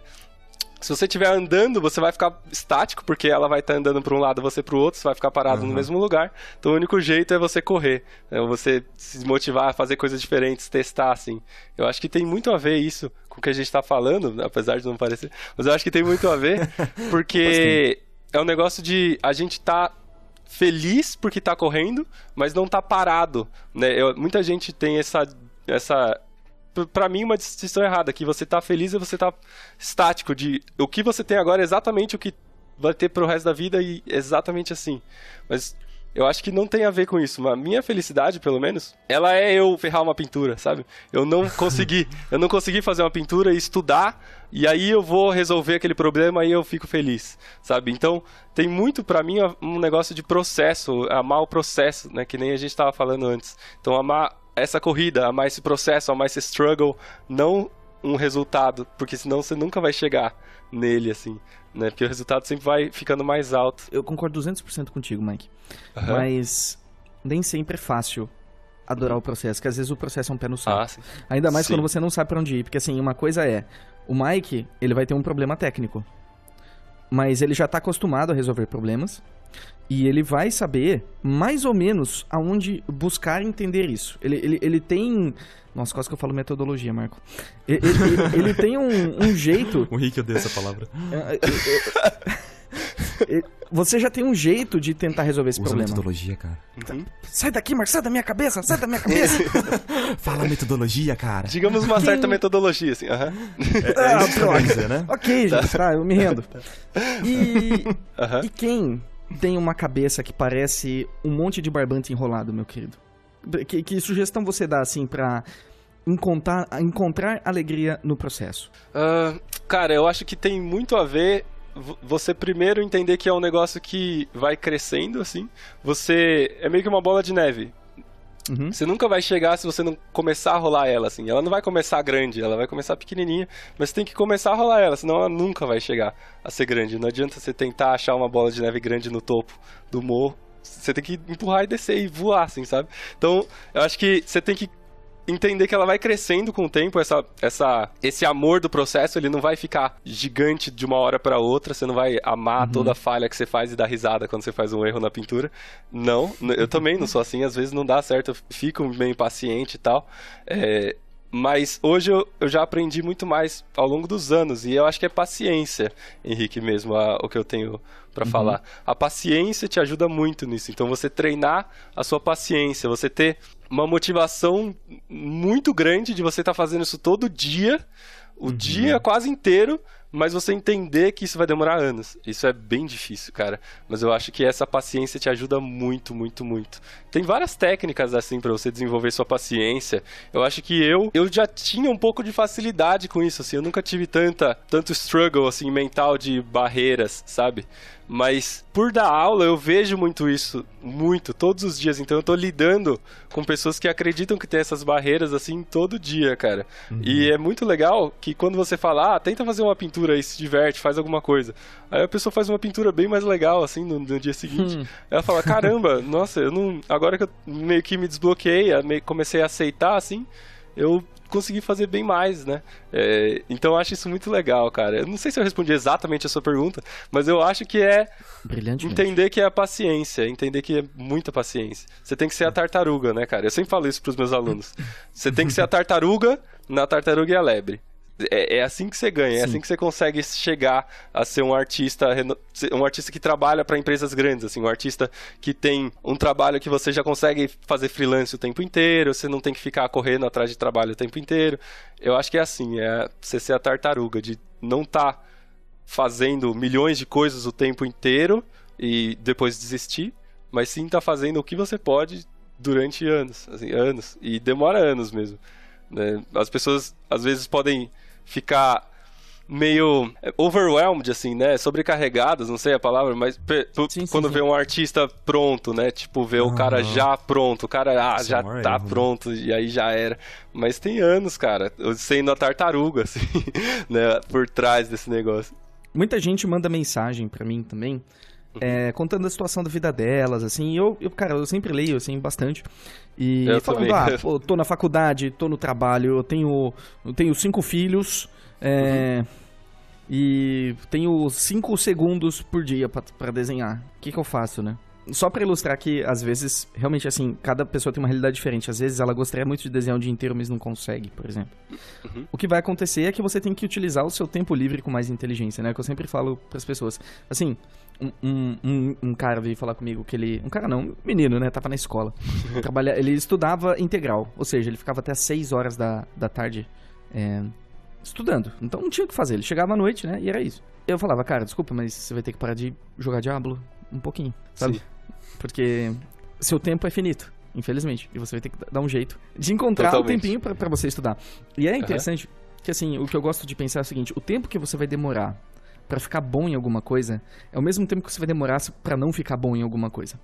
A: andando, você vai ficar estático, porque ela vai estar andando para um lado, você para o outro, você vai ficar parado no mesmo lugar. Então o único jeito é você correr, né? Você se motivar a fazer coisas diferentes, testar, assim. Eu acho que tem muito a ver isso com o que a gente está falando, apesar de não parecer, mas eu acho que tem muito a ver, porque é um negócio de a gente tá feliz porque tá correndo, mas não tá parado, né? Muita gente tem essa pra mim, uma distinção errada, que você tá feliz e você tá estático, de o que você tem agora é exatamente o que vai ter pro resto da vida e exatamente assim. Mas eu acho que não tem a ver com isso. A minha felicidade, pelo menos, ela é eu ferrar uma pintura, sabe? Eu não consegui fazer uma pintura e estudar, e aí eu vou resolver aquele problema e eu fico feliz, sabe? Então, tem muito pra mim um negócio de processo, amar o processo, né? Que nem a gente tava falando antes. Então, amar essa corrida, amar esse processo, amar esse struggle, não um resultado, porque senão você nunca vai chegar nele, assim, né? Porque o resultado sempre vai ficando mais alto.
B: Eu concordo 200% contigo, Mike. Mas nem sempre é fácil adorar o processo, porque às vezes o processo é um pé no saco.
A: Sim.
B: Ainda mais quando você não sabe pra onde ir, porque assim, uma coisa o Mike, ele vai ter um problema técnico, mas ele já tá acostumado a resolver problemas, e ele vai saber, mais ou menos, aonde buscar entender isso. Ele tem... Nossa, quase que eu falo metodologia, Marco. Ele tem um jeito...
C: O Rick odeia essa palavra.
B: Você já tem um jeito de tentar resolver esse problema.
C: Metodologia, cara.
B: Sai daqui, Marco, sai da minha cabeça, sai da minha cabeça.
C: Fala metodologia, cara.
A: Digamos uma certa metodologia, assim.
B: Pronto. Né? Ok, gente, tá, eu me rendo. E quem tem uma cabeça que parece um monte de barbante enrolado, meu querido? Que sugestão você dá, assim, pra encontrar alegria no processo?
A: Cara, eu acho que tem muito a ver você primeiro entender que é um negócio que vai crescendo, assim. É meio que uma bola de neve. Você nunca vai chegar se você não começar a rolar ela, assim. Ela não vai começar grande, ela vai começar pequenininha, mas você tem que começar a rolar ela, senão ela nunca vai chegar a ser grande. Não adianta você tentar achar uma bola de neve grande no topo do morro. Você tem que empurrar e descer e voar, assim, sabe? Então, eu acho que você tem que entender que ela vai crescendo com o tempo, esse amor do processo, ele não vai ficar gigante de uma hora para outra, você não vai amar toda a falha que você faz e dar risada quando você faz um erro na pintura. Não, eu também não sou assim, às vezes não dá certo, eu fico meio impaciente e tal. Mas hoje eu já aprendi muito mais ao longo dos anos, e eu acho que é paciência, Henrique, mesmo, o que eu tenho para falar. A paciência te ajuda muito nisso, então você treinar a sua paciência, você ter uma motivação muito grande de você estar fazendo isso todo dia, o dia quase inteiro, mas você entender que isso vai demorar anos. Isso é bem difícil, cara. Mas eu acho que essa paciência te ajuda muito, muito, muito. Tem várias técnicas, assim, pra você desenvolver sua paciência. Eu acho que eu já tinha um pouco de facilidade com isso, assim. Eu nunca tive tanto struggle, assim, mental de barreiras, sabe? Mas por dar aula eu vejo muito isso, muito, todos os dias. Então eu tô lidando com pessoas que acreditam que tem essas barreiras assim todo dia, cara. E é muito legal que quando você fala, tenta fazer uma pintura aí, se diverte, faz alguma coisa. Aí a pessoa faz uma pintura bem mais legal, assim, no dia seguinte. Ela fala, caramba, nossa, eu não... Agora que eu meio que me desbloqueei, comecei a aceitar, assim, eu consegui fazer bem mais, né? Então eu acho isso muito legal, cara. Eu não sei se eu respondi exatamente a sua pergunta, mas eu acho que é entender que é a paciência, entender que é muita paciência. Você tem que ser a tartaruga, né, cara? Eu sempre falo isso pros meus alunos. Você tem que ser a tartaruga na tartaruga e a lebre. É assim que você ganha, é assim que você consegue chegar a ser um artista que trabalha para empresas grandes, assim, um artista que tem um trabalho que você já consegue fazer freelance o tempo inteiro, você não tem que ficar correndo atrás de trabalho o tempo inteiro. Eu acho que é assim, é você ser a tartaruga, de não estar fazendo milhões de coisas o tempo inteiro e depois desistir, mas sim estar fazendo o que você pode durante anos, assim, anos, e demora anos mesmo, né? As pessoas às vezes podem ficar meio overwhelmed, assim, né? Sobrecarregadas, não sei a palavra, mas quando vê um artista pronto, né? Tipo, vê o cara já pronto, o cara já tá pronto, e aí já era. Mas tem anos, cara, sendo a tartaruga, assim, né? Por trás desse negócio.
B: Muita gente manda mensagem pra mim também, contando a situação da vida delas, assim, cara, eu sempre leio, assim, bastante, e
A: eu
B: falando, pô, tô na faculdade, tô no trabalho, eu tenho 5 filhos, e tenho 5 segundos por dia pra desenhar, o que eu faço, né? Só pra ilustrar que, às vezes, realmente, assim, cada pessoa tem uma realidade diferente. Às vezes ela gostaria muito de desenhar o dia inteiro, mas não consegue, por exemplo. O que vai acontecer é que você tem que utilizar o seu tempo livre com mais inteligência, né? Que eu sempre falo pras pessoas. Assim, um cara veio falar comigo que ele... Um cara não, um menino, né? Tava na escola. Ele estudava integral. Ou seja, ele ficava até 6 horas da tarde estudando. Então não tinha o que fazer. Ele chegava à noite, né? E era isso. Eu falava, cara, desculpa, mas você vai ter que parar de jogar Diablo um pouquinho, sabe? Sim. Porque seu tempo é finito, infelizmente. E você vai ter que dar um jeito de encontrar um tempinho pra você estudar. E é interessante que, assim, o que eu gosto de pensar é o seguinte: o tempo que você vai demorar pra ficar bom em alguma coisa é o mesmo tempo que você vai demorar pra não ficar bom em alguma coisa.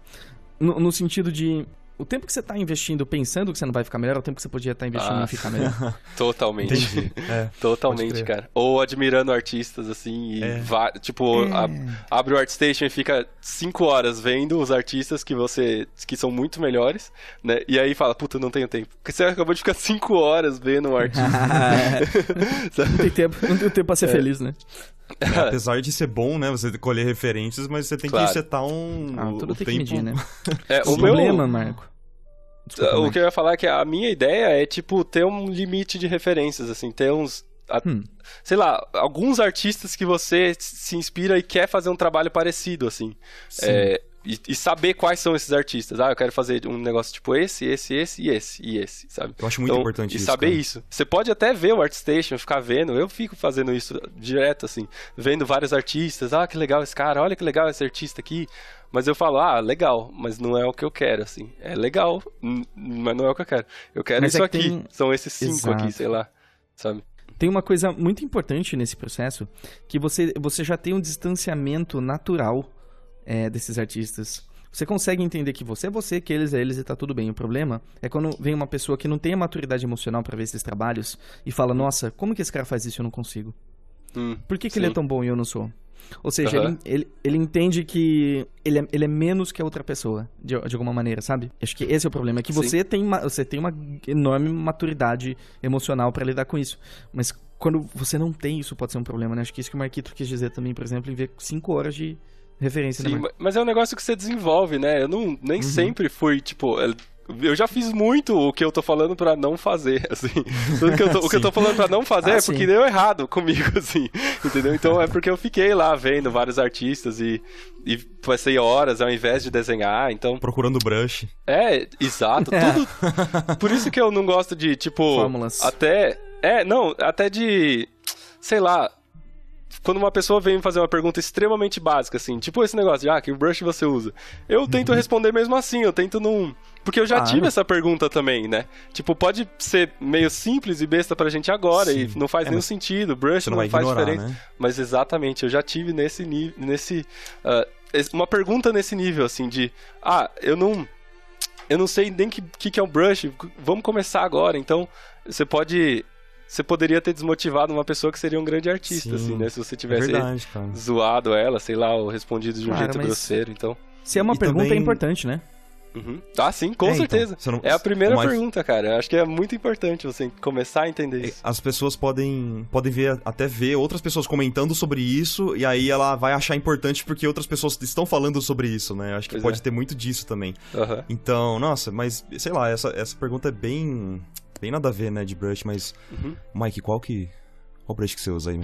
B: No sentido de... O tempo que você tá investindo pensando que você não vai ficar melhor é o tempo que você podia estar investindo em ficar melhor.
A: Totalmente. Totalmente, cara. Ou admirando artistas, assim, e abre o ArtStation e fica 5 horas vendo os artistas que são muito melhores, né? E aí fala, puta, não tenho tempo. Porque você acabou de ficar 5 horas vendo um artista.
B: Não tem tempo pra ser feliz, né?
C: Apesar de ser bom, né, você colher referências, mas você tem que setar
B: tudo tem
C: tempo.
B: Que medir, né?
C: O
B: problema, Marco.
A: Desculpa, o que eu ia falar é que a minha ideia é, tipo, ter um limite de referências, assim, ter uns... sei lá, alguns artistas que você se inspira e quer fazer um trabalho parecido, assim. E saber quais são esses artistas. Eu quero fazer um negócio tipo esse, sabe?
C: Eu acho muito importante isso,
A: e saber isso. Você pode até ver o ArtStation, ficar vendo. Eu fico fazendo isso direto, assim. Vendo vários artistas. Que legal esse cara. Olha que legal esse artista aqui. Mas eu falo, legal, mas não é o que eu quero, assim. É legal, mas não é o que eu quero. Eu quero isso aqui. São esses 5 aqui, sei lá, sabe?
B: Tem uma coisa muito importante nesse processo, que você já tem um distanciamento natural desses artistas. Você consegue entender que você é você, que eles é eles e tá tudo bem. O problema é quando vem uma pessoa que não tem a maturidade emocional pra ver esses trabalhos e fala, nossa, como que esse cara faz isso e eu não consigo? Por que ele é tão bom e eu não sou? Ou seja, ele entende que ele é menos que a outra pessoa, de alguma maneira, sabe? Acho que esse é o problema, é que você tem uma enorme maturidade emocional pra lidar com isso. Mas quando você não tem, isso pode ser um problema, né? Acho que isso que o Marquito quis dizer também, por exemplo, em ver 5 horas de referência.
A: Sim, mas é um negócio que você desenvolve, né? Eu nem sempre fui, tipo... Eu já fiz muito o que eu tô falando pra não fazer, assim. O que eu tô falando pra não fazer é porque deu errado comigo, assim. Entendeu? Então é porque eu fiquei lá vendo vários artistas e passei horas ao invés de desenhar, então...
C: Procurando brush.
A: Exato. Tudo... Por isso que eu não gosto de, tipo...
B: Fórmulas.
A: Até de... Sei lá... quando uma pessoa vem fazer uma pergunta extremamente básica, assim, tipo esse negócio de, que brush você usa? Eu tento responder mesmo assim, eu tento não... Porque eu já tive essa pergunta também, né? Tipo, pode ser meio simples e besta pra gente agora, e não faz nenhum sentido, brush não faz diferença. Né? Mas exatamente, eu já tive nesse nível, uma pergunta nesse nível, assim, de, eu não sei nem o que é um brush, vamos começar agora, então você poderia ter desmotivado uma pessoa que seria um grande artista, assim, né? Se você tivesse zoado ela, sei lá, ou respondido de um jeito grosseiro, então...
B: Se é uma pergunta, também... é importante, né?
A: Sim, com certeza. Então, é a primeira pergunta, cara. Eu acho que é muito importante você começar a entender isso.
C: As pessoas podem até ver outras pessoas comentando sobre isso, e aí ela vai achar importante porque outras pessoas estão falando sobre isso, né? Eu acho que pode ter muito disso também. Então, nossa, mas, sei lá, essa pergunta é bem nada a ver, né, de brush, mas... Mike, qual brush que você usa aí?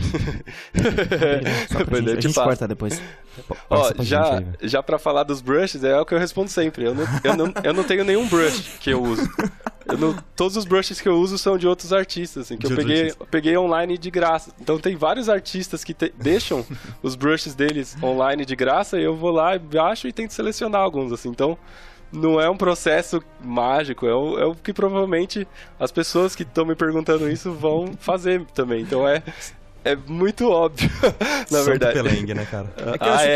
B: A gente corta depois.
A: Já pra falar dos brushes, é o que eu respondo sempre. Eu não tenho nenhum brush que eu uso. Todos os brushes que eu uso são de outros artistas, assim, que eu peguei online de graça. Então tem vários artistas que deixam os brushes deles online de graça, e eu vou lá, baixo e tento selecionar alguns, assim. Então... não é um processo mágico, é o que provavelmente as pessoas que estão me perguntando isso vão fazer também. Então é muito óbvio, na verdade.
C: Pelengue, né, cara?
B: É que eu acho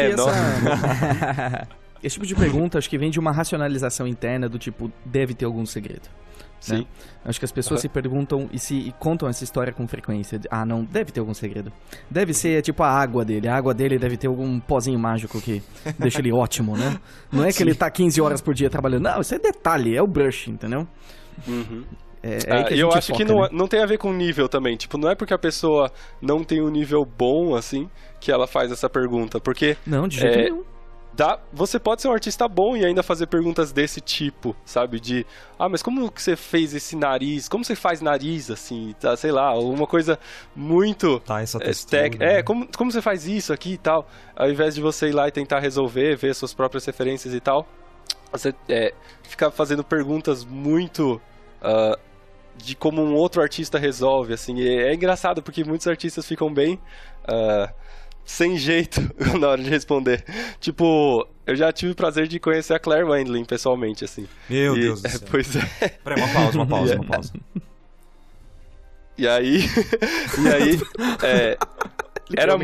B: que esse tipo de pergunta acho que vem de uma racionalização interna do tipo, deve ter algum segredo. Sim. Né? Acho que as pessoas se perguntam e contam essa história com frequência. Não, deve ter algum segredo. Deve ser tipo a água dele. A água dele deve ter algum pozinho mágico que deixa ele ótimo, né? Não é que ele tá 15 horas por dia trabalhando. Não, isso é detalhe, é o brush, entendeu?
A: E eu acho que não tem a ver com nível também. Tipo, não é porque a pessoa não tem um nível bom, assim, que ela faz essa pergunta. Porque...
B: não, de jeito nenhum.
A: Você pode ser um artista bom e ainda fazer perguntas desse tipo, sabe? De, mas como que você fez esse nariz? Como você faz nariz, assim? Tá, sei lá, alguma coisa muito...
C: essa textura.
A: Como você faz isso aqui e tal? Ao invés de você ir lá e tentar resolver, ver suas próprias referências e tal, você fica fazendo perguntas muito... de como um outro artista resolve, assim. E é engraçado, porque muitos artistas ficam bem... sem jeito na hora de responder. Tipo, eu já tive o prazer de conhecer a Claire Wendling pessoalmente, assim.
C: Meu Deus do céu.
A: Pois é.
C: Peraí, uma pausa.
A: E aí era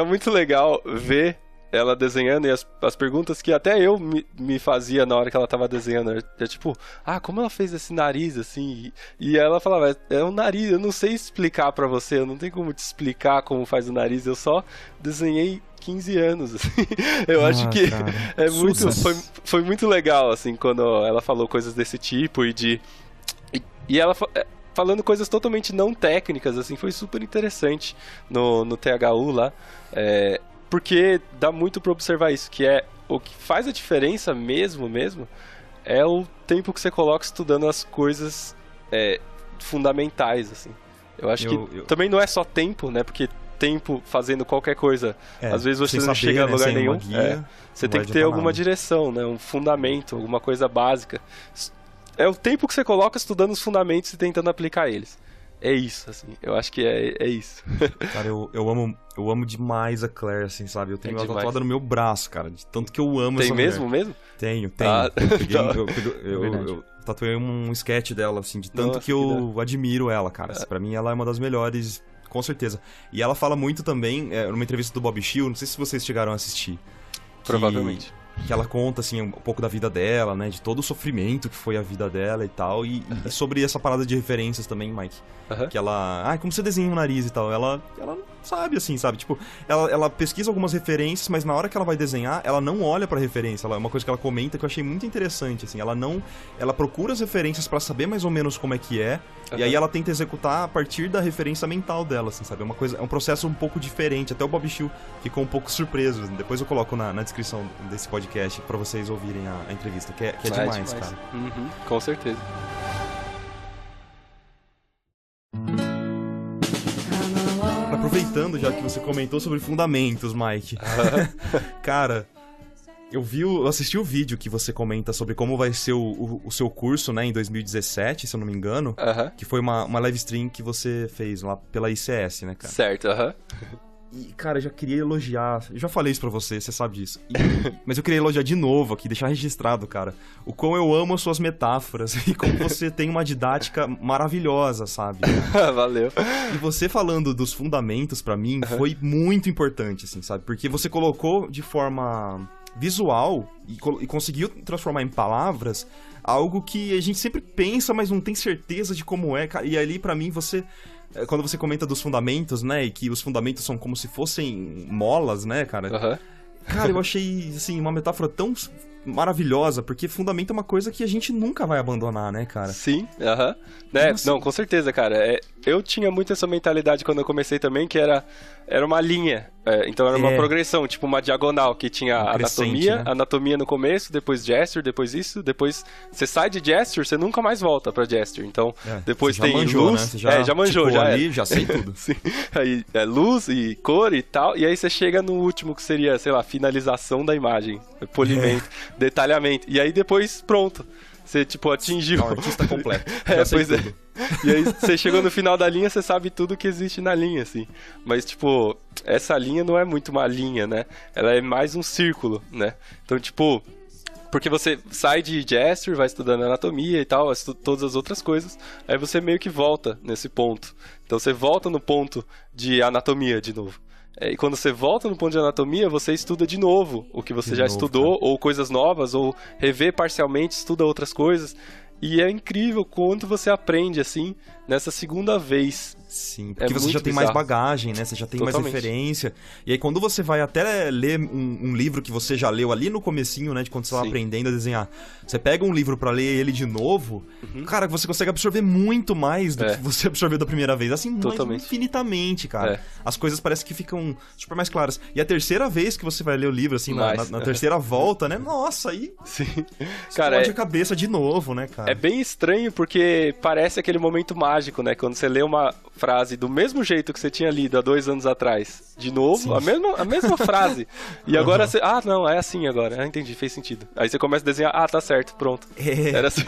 A: muito legal ver ela desenhando, e as perguntas que até eu me fazia na hora que ela tava desenhando. É tipo, como ela fez esse nariz, assim? E ela falava, é um nariz, eu não sei explicar pra você, eu não tenho como te explicar como faz o nariz, eu só desenhei 15 anos, assim. Eu acho que foi muito legal, assim, quando ela falou coisas desse tipo, e ela... falando coisas totalmente não técnicas, assim, foi super interessante no THU lá, porque dá muito pra observar isso, que o que faz a diferença mesmo, é o tempo que você coloca estudando as coisas fundamentais, assim. Eu acho que também não é só tempo, né, porque tempo fazendo qualquer coisa, às vezes você não chega a lugar nenhum, você tem que ter alguma direção, né, um fundamento, alguma coisa básica. É o tempo que você coloca estudando os fundamentos e tentando aplicar eles. É isso, assim. Eu acho que é isso.
C: Cara, eu amo demais a Claire, assim, sabe? Eu tenho ela tatuada no meu braço, cara. De tanto que eu amo essa mulher.
A: Tem mesmo?
C: Tenho. Eu tatuei um sketch dela, assim, de tanto que eu admiro ela, cara. Pra mim, ela é uma das melhores, com certeza. E ela fala muito também, numa entrevista do Bob Shield, não sei se vocês chegaram a assistir.
A: Provavelmente.
C: Que ela conta, assim, um pouco da vida dela, né? De todo o sofrimento que foi a vida dela e tal. E sobre essa parada de referências também, Mike. Que ela... como você desenha o nariz e tal? Ela sabe, assim, sabe? Tipo, ela pesquisa algumas referências, mas na hora que ela vai desenhar, ela não olha pra referência. É uma coisa que ela comenta que eu achei muito interessante, assim. Ela procura as referências pra saber mais ou menos como é que é. E aí ela tenta executar a partir da referência mental dela, assim, sabe? É um processo um pouco diferente. Até o Bob Shield ficou um pouco surpreso. Depois eu coloco na descrição desse podcast pra vocês ouvirem a entrevista, que é demais, cara.
A: Com certeza.
C: Aproveitando já que você comentou sobre fundamentos, Mike. Cara, eu assisti o vídeo que você comenta sobre como vai ser o seu curso, né, em 2017, se eu não me engano. Que foi uma live stream que você fez lá pela ICS, né, cara?
A: Certo,
C: E, cara, eu já queria elogiar. Eu já falei isso pra você sabe disso. Mas eu queria elogiar de novo aqui, deixar registrado, cara. O quão eu amo as suas metáforas e como você tem uma didática maravilhosa, sabe?
A: Valeu.
C: E você falando dos fundamentos, pra mim, foi muito importante, assim, sabe? Porque você colocou de forma visual e conseguiu transformar em palavras algo que a gente sempre pensa, mas não tem certeza de como é. E ali, pra mim, quando você comenta dos fundamentos, né, e que os fundamentos são como se fossem molas, né, cara? Cara, eu achei, assim, uma metáfora tão maravilhosa, porque fundamento é uma coisa que a gente nunca vai abandonar, né, cara?
A: Sim, né? Não, com certeza, cara. Eu tinha muito essa mentalidade quando eu comecei também, que era uma linha. Então era uma progressão, tipo uma diagonal, que tinha anatomia no começo, depois gesture, depois isso, depois você sai de gesture, você nunca mais volta pra gesture. Então, depois tem
C: manjou,
A: luz,
C: né? Você
A: já manjou, já
C: ali, já sei tudo.
A: Sim. Aí luz e cor e tal, e aí você chega no último que seria, sei lá, finalização da imagem, polimento, detalhamento. E aí depois, pronto. Você, tipo, atingiu...
C: É um artista completo.
A: Pois é. E aí, você chegou no final da linha, você sabe tudo que existe na linha, assim. Mas, tipo, essa linha não é muito uma linha, né? Ela é mais um círculo, né? Então, tipo... Porque você sai de gesture, vai estudando anatomia e tal, todas as outras coisas, aí você meio que volta nesse ponto. Então, você volta no ponto de anatomia de novo. E quando você volta no ponto de anatomia, você estuda de novo o que você já estudou, ou coisas novas, ou revê parcialmente, estuda outras coisas. E é incrível quanto você aprende, assim, nessa segunda vez.
C: Sim, porque você já tem mais bagagem, né? Você já tem mais referência. E aí quando você vai até ler um livro que você já leu ali no comecinho, né? De quando você estava aprendendo a desenhar. Você pega um livro pra ler ele de novo, cara, você consegue absorver muito mais do que você absorveu da primeira vez. Assim, infinitamente, cara. As coisas parecem que ficam super mais claras. E a terceira vez que você vai ler o livro, assim, na terceira volta, né? Nossa, aí...
A: Sim.
C: Cara, explode a cabeça de novo, né, cara?
A: É bem estranho porque parece aquele momento mágico, né? Quando você lê uma frase do mesmo jeito que você tinha lido há 2 anos atrás, de novo, a mesma frase. E agora você... Ah, não, é assim agora. Ah, entendi, fez sentido. Aí você começa a desenhar, tá certo, pronto. Era assim.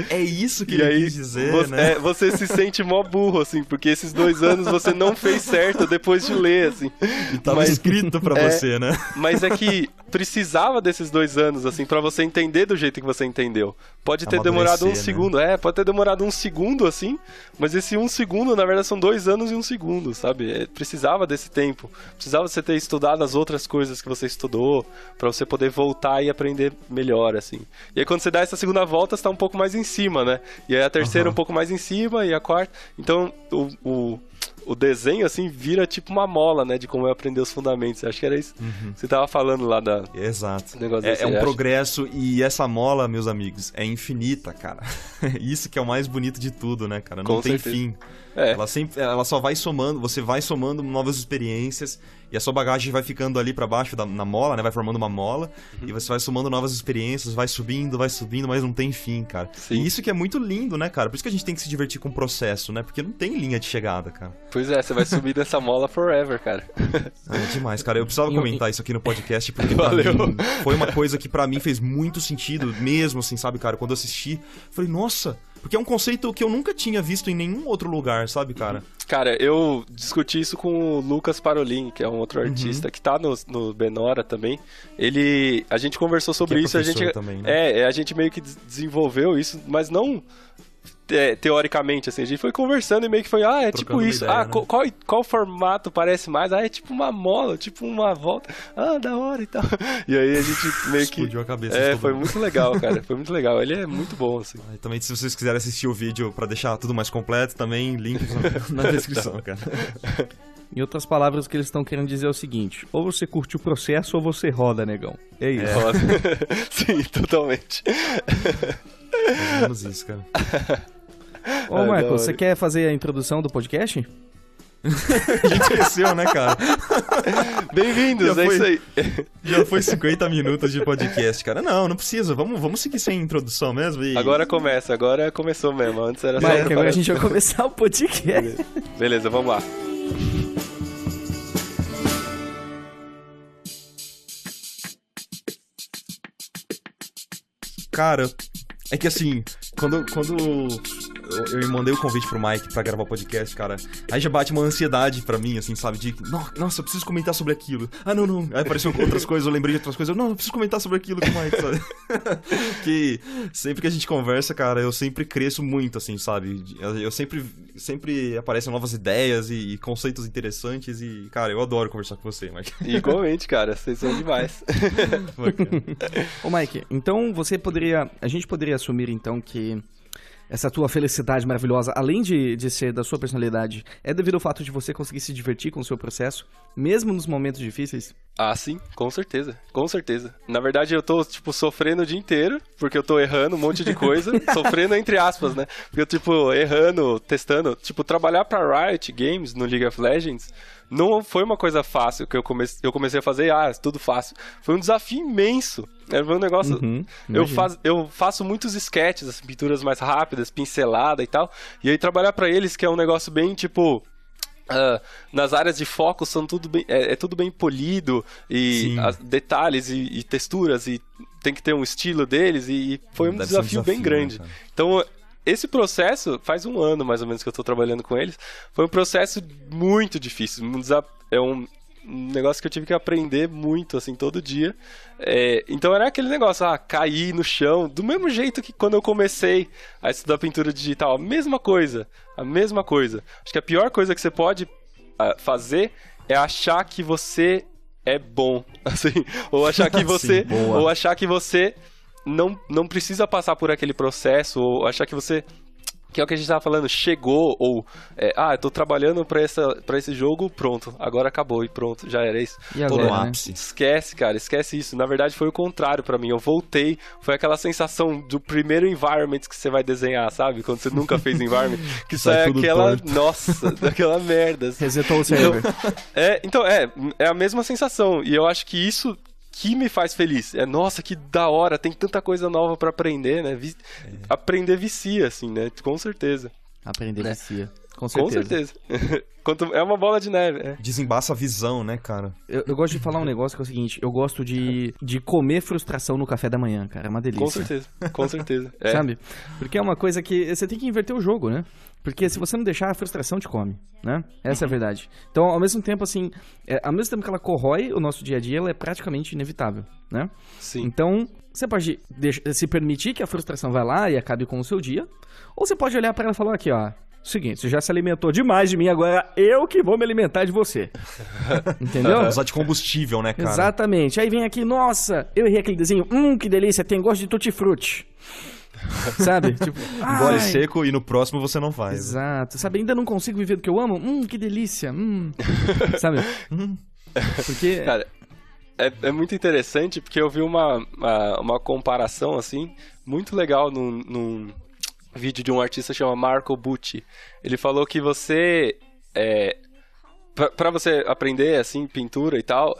C: É isso que ele quis dizer, né?
A: Você se sente mó burro, assim, porque esses 2 anos você não fez certo depois de ler, assim.
C: E tava escrito pra você, né?
A: Mas é que precisava desses 2 anos, assim, pra você entender do jeito que você entendeu. Pode ter demorado 1 segundo, pode ter demorado 1 segundo, assim, mas esse 1 segundo, na verdade, são 2 anos e 1 segundo, sabe? Precisava desse tempo. Precisava você ter estudado as outras coisas que você estudou, pra você poder voltar e aprender melhor, assim. E aí, quando você dá essa segunda volta, você tá um pouco mais em cima, né? E aí, a terceira um pouco mais em cima, e a quarta... Então, o desenho, assim, vira tipo uma mola, né? De como eu aprender os fundamentos. Acho que era isso que você tava falando lá da...
C: Exato. É um progresso, e essa mola, meus amigos, é infinita, cara. Isso que é o mais bonito de tudo, né, cara? Não tem fim. Ela só vai somando, você vai somando novas experiências, e a sua bagagem vai ficando ali pra baixo na mola, né? Vai formando uma mola, e você vai somando novas experiências, vai subindo, mas não tem fim, cara.
A: Sim.
C: E isso que é muito lindo, né, cara? Por isso que a gente tem que se divertir com o processo, né? Porque não tem linha de chegada, cara.
A: Pois é, você vai subir dessa mola forever, cara.
C: É demais, cara. Eu precisava comentar isso aqui no podcast, porque pra mim foi uma coisa que pra mim fez muito sentido mesmo, assim, sabe, cara? Quando eu assisti, falei, nossa... Porque é um conceito que eu nunca tinha visto em nenhum outro lugar, sabe, cara?
A: Cara, eu discuti isso com o Lucas Parolin, que é um outro artista que tá no Benora também. A gente conversou sobre isso, a gente
C: também, né?
A: A gente meio que desenvolveu isso, mas não teoricamente, assim, a gente foi conversando e meio que foi, é tipo isso,
C: ideia, né?
A: qual formato parece mais? É tipo uma mola, tipo uma volta, da hora e tal. E aí a gente meio que...
C: Explodiu a cabeça.
A: Foi muito legal, cara, foi muito legal, ele é muito bom, assim.
C: Também, se vocês quiserem assistir o vídeo pra deixar tudo mais completo, também, link na descrição, cara.
B: Em outras palavras, o que eles estão querendo dizer é o seguinte: ou você curte o processo ou você roda, negão. É isso.
A: Roda. Sim, totalmente.
C: Mais ou menos isso, cara.
B: Ô, Michael, você quer fazer a introdução do podcast?
C: A gente esqueceu, né, cara?
A: Bem-vindos, isso aí.
C: Já foi 50 minutos de podcast, cara. Não precisa. Vamos seguir sem introdução mesmo.
A: Agora começou mesmo. Antes era só...
B: Mike, agora a gente vai começar o podcast.
A: Beleza, vamos lá.
C: Cara, é que assim, quando eu mandei o convite pro Mike pra gravar o podcast, cara. Aí já bate uma ansiedade pra mim, assim, sabe? De, nossa, eu preciso comentar sobre aquilo. Ah, não. Aí apareceu outras coisas, eu lembrei de outras coisas. Eu preciso comentar sobre aquilo com o Mike, sabe? Que sempre que a gente conversa, cara, eu sempre cresço muito, assim, sabe? Eu sempre aparecem novas ideias e conceitos interessantes e, cara, eu adoro conversar com você, Mike.
A: Igualmente, cara, vocês são demais.
B: Ô, Mike, então a gente poderia assumir, então, que essa tua felicidade maravilhosa, além de ser da sua personalidade, é devido ao fato de você conseguir se divertir com o seu processo, mesmo nos momentos difíceis?
A: Ah, sim, com certeza, com certeza. Na verdade, eu tô, sofrendo o dia inteiro, porque eu tô errando um monte de coisa, sofrendo entre aspas, né? Porque eu, errando, testando, trabalhar pra Riot Games no League of Legends não foi uma coisa fácil que eu comecei a fazer, tudo fácil. Foi um desafio imenso. Era um negócio... eu faço muitos sketches, assim, pinturas mais rápidas, pincelada e tal. E aí trabalhar pra eles, que é um negócio bem, nas áreas de foco são tudo bem, tudo bem polido, e detalhes e texturas, e tem que ter um estilo deles, e foi um desafio bem grande. Né, então... Esse processo, faz 1 ano mais ou menos que eu tô trabalhando com eles, foi um processo muito difícil, é um negócio que eu tive que aprender muito, assim, todo dia. Então era aquele negócio, cair no chão, do mesmo jeito que quando eu comecei a estudar pintura digital, a mesma coisa. Acho que a pior coisa que você pode fazer é achar que você é bom, assim, ou achar que você não precisa passar por aquele processo, ou achar que você... Que é o que a gente tava falando, chegou, ou... eu tô trabalhando pra esse jogo, pronto, agora acabou e pronto, já era isso.
B: E agora,
C: no ápice.
A: Esquece, cara, esquece isso. Na verdade foi o contrário pra mim, eu voltei, foi aquela sensação do primeiro environment que você vai desenhar, sabe? Quando você nunca fez environment, que sai aquela... Torto. Nossa, daquela merda.
B: Resetou o server.
A: Então, é a mesma sensação, e eu acho que isso... que me faz feliz. Nossa, que da hora, tem tanta coisa nova pra aprender, né? Aprender vicia, assim, né? Com certeza.
B: Aprender vicia. Com certeza.
A: Com certeza. É uma bola de neve.
C: Desembaça a visão, né, cara?
B: Eu gosto de falar um negócio que é o seguinte, eu gosto de comer frustração no café da manhã, cara. É uma delícia.
A: Com certeza.
B: Sabe? Porque é uma coisa que você tem que inverter o jogo, né? Porque se você não deixar, a frustração te come, né? Essa é a verdade. Então, ao mesmo tempo, assim, ao mesmo tempo que ela corrói o nosso dia a dia, ela é praticamente inevitável, né?
A: Sim.
B: Então, você pode se permitir que a frustração vá lá e acabe com o seu dia, ou você pode olhar pra ela e falar aqui, seguinte, você já se alimentou demais de mim, agora eu que vou me alimentar de você. Entendeu?
C: Usar de combustível, né, cara?
B: Exatamente. Aí vem aqui, nossa, eu errei aquele desenho, que delícia, tem gosto de tutti-frutti. Sabe?
C: Engole seco e no próximo você não faz.
B: Exato. Sabe, ainda não consigo viver do que eu amo? Que delícia. Sabe? Porque...
A: Cara, é muito interessante porque eu vi uma comparação, assim, muito legal num vídeo de um artista chamado Marco Bucci. Ele falou que você... Pra você aprender, assim, pintura e tal,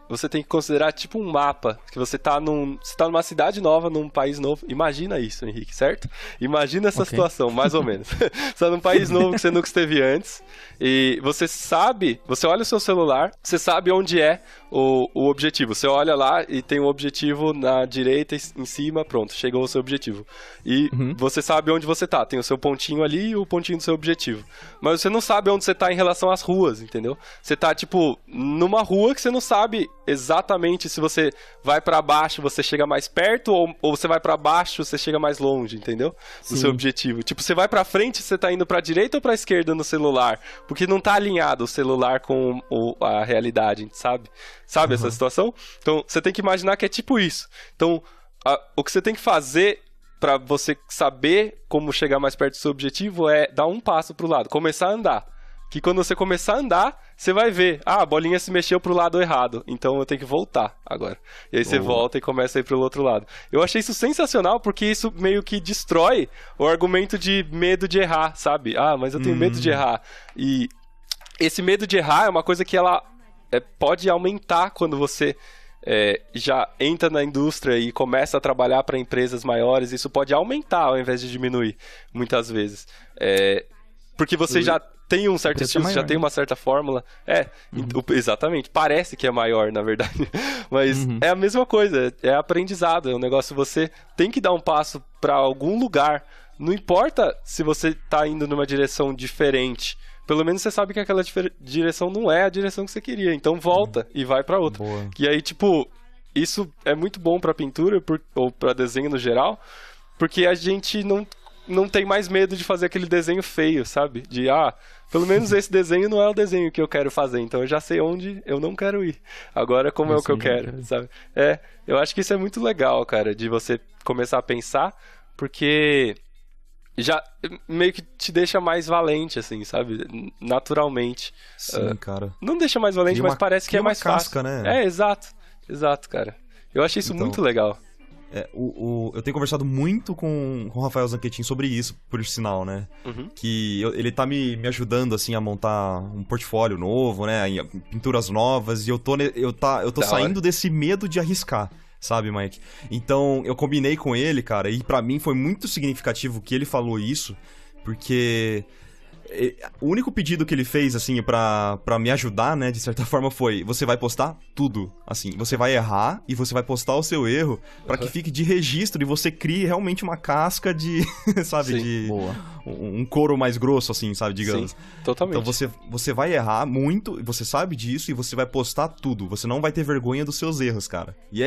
A: você tem que considerar tipo um mapa, que você tá numa cidade nova, num país novo. Imagina isso, Henrique, certo? Imagina essa situação, mais ou menos. Você tá num país novo que você nunca esteve antes, e você olha o seu celular, você sabe onde é o objetivo. Você olha lá e tem um objetivo na direita, em cima, pronto, chegou ao seu objetivo. E você sabe onde você tá, tem o seu pontinho ali e o pontinho do seu objetivo. Mas você não sabe onde você tá em relação às ruas, entendeu? Você tá, numa rua que você não sabe exatamente se você vai pra baixo, você chega mais perto, ou você vai pra baixo, você chega mais longe, entendeu? Do seu objetivo. Você vai pra frente, você tá indo pra direita ou pra esquerda no celular? Porque não tá alinhado o celular com a realidade, sabe? Sabe essa situação? Então, você tem que imaginar que é tipo isso. Então, o que você tem que fazer pra você saber como chegar mais perto do seu objetivo é dar um passo pro lado, começar a andar. Que quando você começar a andar, você vai ver, a bolinha se mexeu pro lado errado, então eu tenho que voltar agora. E aí você volta e começa a ir pro outro lado. Eu achei isso sensacional, porque isso meio que destrói o argumento de medo de errar, sabe? Mas eu tenho medo de errar. E esse medo de errar é uma coisa que ela pode aumentar quando você já entra na indústria e começa a trabalhar para empresas maiores. Isso pode aumentar ao invés de diminuir, muitas vezes. Porque você já tem um certo estilo, você já tem uma certa fórmula. Exatamente. Parece que é maior, na verdade. Mas é a mesma coisa, é aprendizado. É um negócio, você tem que dar um passo para algum lugar não importa se você tá indo numa direção diferente, pelo menos você sabe que aquela direção não é a direção que você queria, então volta e vai pra outra.
C: Boa.
A: E aí, tipo, isso é muito bom pra pintura ou pra desenho no geral, porque a gente não tem mais medo de fazer aquele desenho feio, sabe? De, pelo menos esse desenho não é o desenho que eu quero fazer, então eu já sei onde eu não quero ir. Agora, como é o que eu quero, sabe? Eu acho que isso é muito legal, cara, de você começar a pensar, porque já meio que te deixa mais valente, assim, sabe? Naturalmente.
C: Sim, cara.
A: Não deixa mais valente, mas parece que é mais
C: casca,
A: fácil.
C: Né?
A: Exato, cara. Eu achei isso muito legal.
C: Eu tenho conversado muito com o Rafael Zanquetin sobre isso, por sinal, né? Que ele tá me ajudando, assim, a montar um portfólio novo, né? Pinturas novas, e eu tô saindo desse medo de arriscar, sabe, Mike? Então, eu combinei com ele, cara, e pra mim foi muito significativo que ele falou isso, porque o único pedido que ele fez, assim, pra me ajudar, né, de certa forma, foi: você vai postar tudo, assim, você vai errar e você vai postar o seu erro pra que fique de registro e você crie realmente uma casca de, sabe, de um couro mais grosso, assim, sabe, digamos.
A: Sim, totalmente.
C: Então você vai errar muito, você sabe disso, e você vai postar tudo, você não vai ter vergonha dos seus erros, cara. E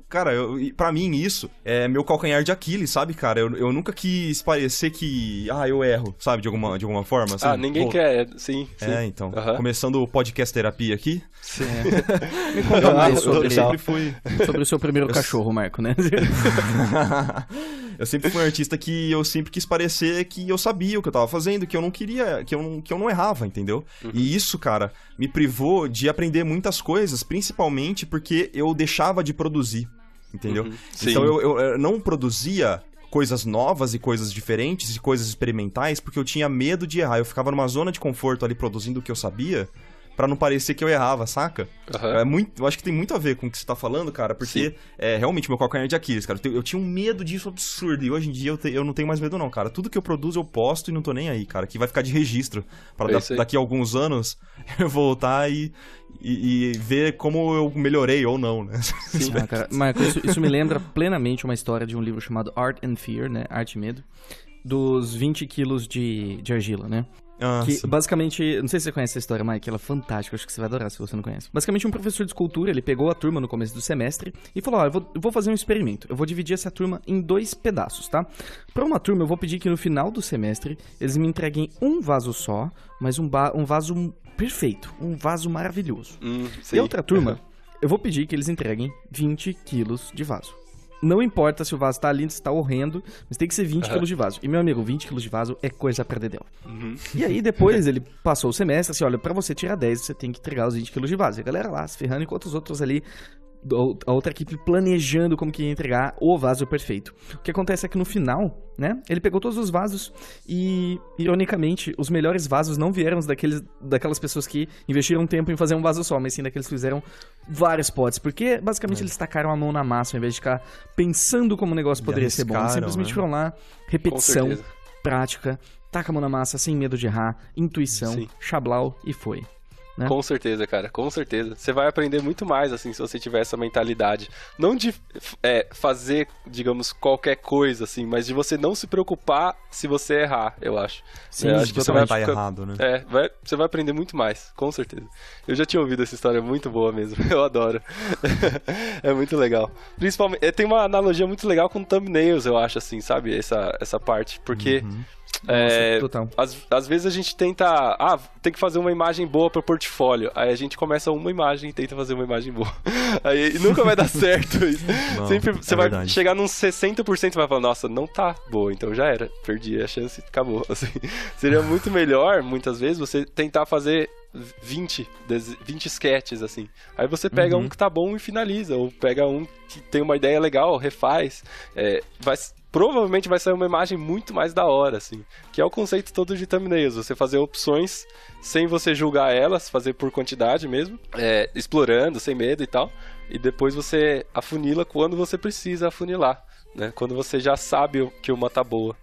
C: cara, pra mim isso é meu calcanhar de Aquiles, sabe, cara? Eu nunca quis parecer que, eu erro, sabe, de alguma forma, assim.
A: Ninguém quer, sim.
C: Então, começando o podcast terapia aqui.
B: Sim. Me conta mais
C: sobre
B: o seu primeiro cachorro, Marco, né?
C: Eu sempre fui um artista que eu sempre quis parecer que eu sabia o que eu tava fazendo, que eu não queria, que eu não errava, entendeu? E isso, cara, me privou de aprender muitas coisas, principalmente porque eu deixava de produzir, entendeu? Então eu não produzia coisas novas e coisas diferentes e coisas experimentais porque eu tinha medo de errar. Eu ficava numa zona de conforto ali produzindo o que eu sabia pra não parecer que eu errava, saca? Eu acho que tem muito a ver com o que você tá falando, cara, porque é realmente meu calcanhar de Aquiles, cara. Eu tinha um medo disso absurdo e hoje em dia eu não tenho mais medo não, cara. Tudo que eu produzo eu posto e não tô nem aí, cara, que vai ficar de registro pra daqui a alguns anos eu voltar e ver como eu melhorei ou não, né?
B: Sim, cara. Marco, isso me lembra plenamente uma história de um livro chamado Art and Fear, né? Arte e Medo, dos 20 quilos de argila, né? Que basicamente, não sei se você conhece essa história, Mike, ela é fantástica, acho que você vai adorar se você não conhece. Basicamente, um professor de escultura, ele pegou a turma no começo do semestre e falou: eu vou fazer um experimento, eu vou dividir essa turma em 2 pedaços, tá? Pra uma turma, eu vou pedir que no final do semestre eles me entreguem um vaso só, mas um vaso perfeito, um vaso maravilhoso. E a outra turma, eu vou pedir que eles entreguem 20 quilos de vaso. Não importa se o vaso tá lindo, se tá horrendo, mas tem que ser 20 quilos de vaso. E, meu amigo, 20 quilos de vaso é coisa pra dedéu. E aí, depois, ele passou o semestre, assim, olha, pra você tirar 10, você tem que entregar os 20 quilos de vaso. E a galera lá se ferrando, enquanto os outros ali, a outra equipe planejando como que ia entregar o vaso perfeito. O que acontece é que no final, né, ele pegou todos os vasos e, ironicamente, os melhores vasos não vieram daquelas pessoas que investiram tempo em fazer um vaso só, mas sim daqueles que fizeram vários potes, porque basicamente eles tacaram a mão na massa ao invés de ficar pensando como o negócio poderia ser bom. Eles simplesmente foram lá, repetição, prática, taca a mão na massa sem medo de errar, intuição, chablau e foi. Né?
A: Com certeza, cara, com certeza. Você vai aprender muito mais, assim, se você tiver essa mentalidade. Não de fazer, digamos, qualquer coisa, assim, mas de você não se preocupar se você errar, eu acho.
B: Sim,
A: acho que você vai
C: estar errado, né?
A: Você vai aprender muito mais, com certeza. Eu já tinha ouvido essa história, muito boa mesmo, eu adoro. É muito legal. Principalmente, tem uma analogia muito legal com thumbnails, eu acho, assim, sabe? Essa parte, porque... Às vezes a gente tenta... tem que fazer uma imagem boa para o portfólio. Aí a gente começa uma imagem e tenta fazer uma imagem boa. Aí nunca vai dar certo isso. Sempre você vai chegar num 60% e vai falar: nossa, não tá boa, então já era. Perdi a chance e acabou. Assim, seria muito melhor, muitas vezes, você tentar fazer 20 sketches, assim. Aí você pega um que tá bom e finaliza. Ou pega um que tem uma ideia legal, refaz. Provavelmente vai sair uma imagem muito mais da hora, assim. Que é o conceito todo de thumbnails. Você fazer opções sem você julgar elas, fazer por quantidade mesmo, explorando, sem medo e tal. E depois você afunila quando você precisa afunilar, né? Quando você já sabe que uma tá boa.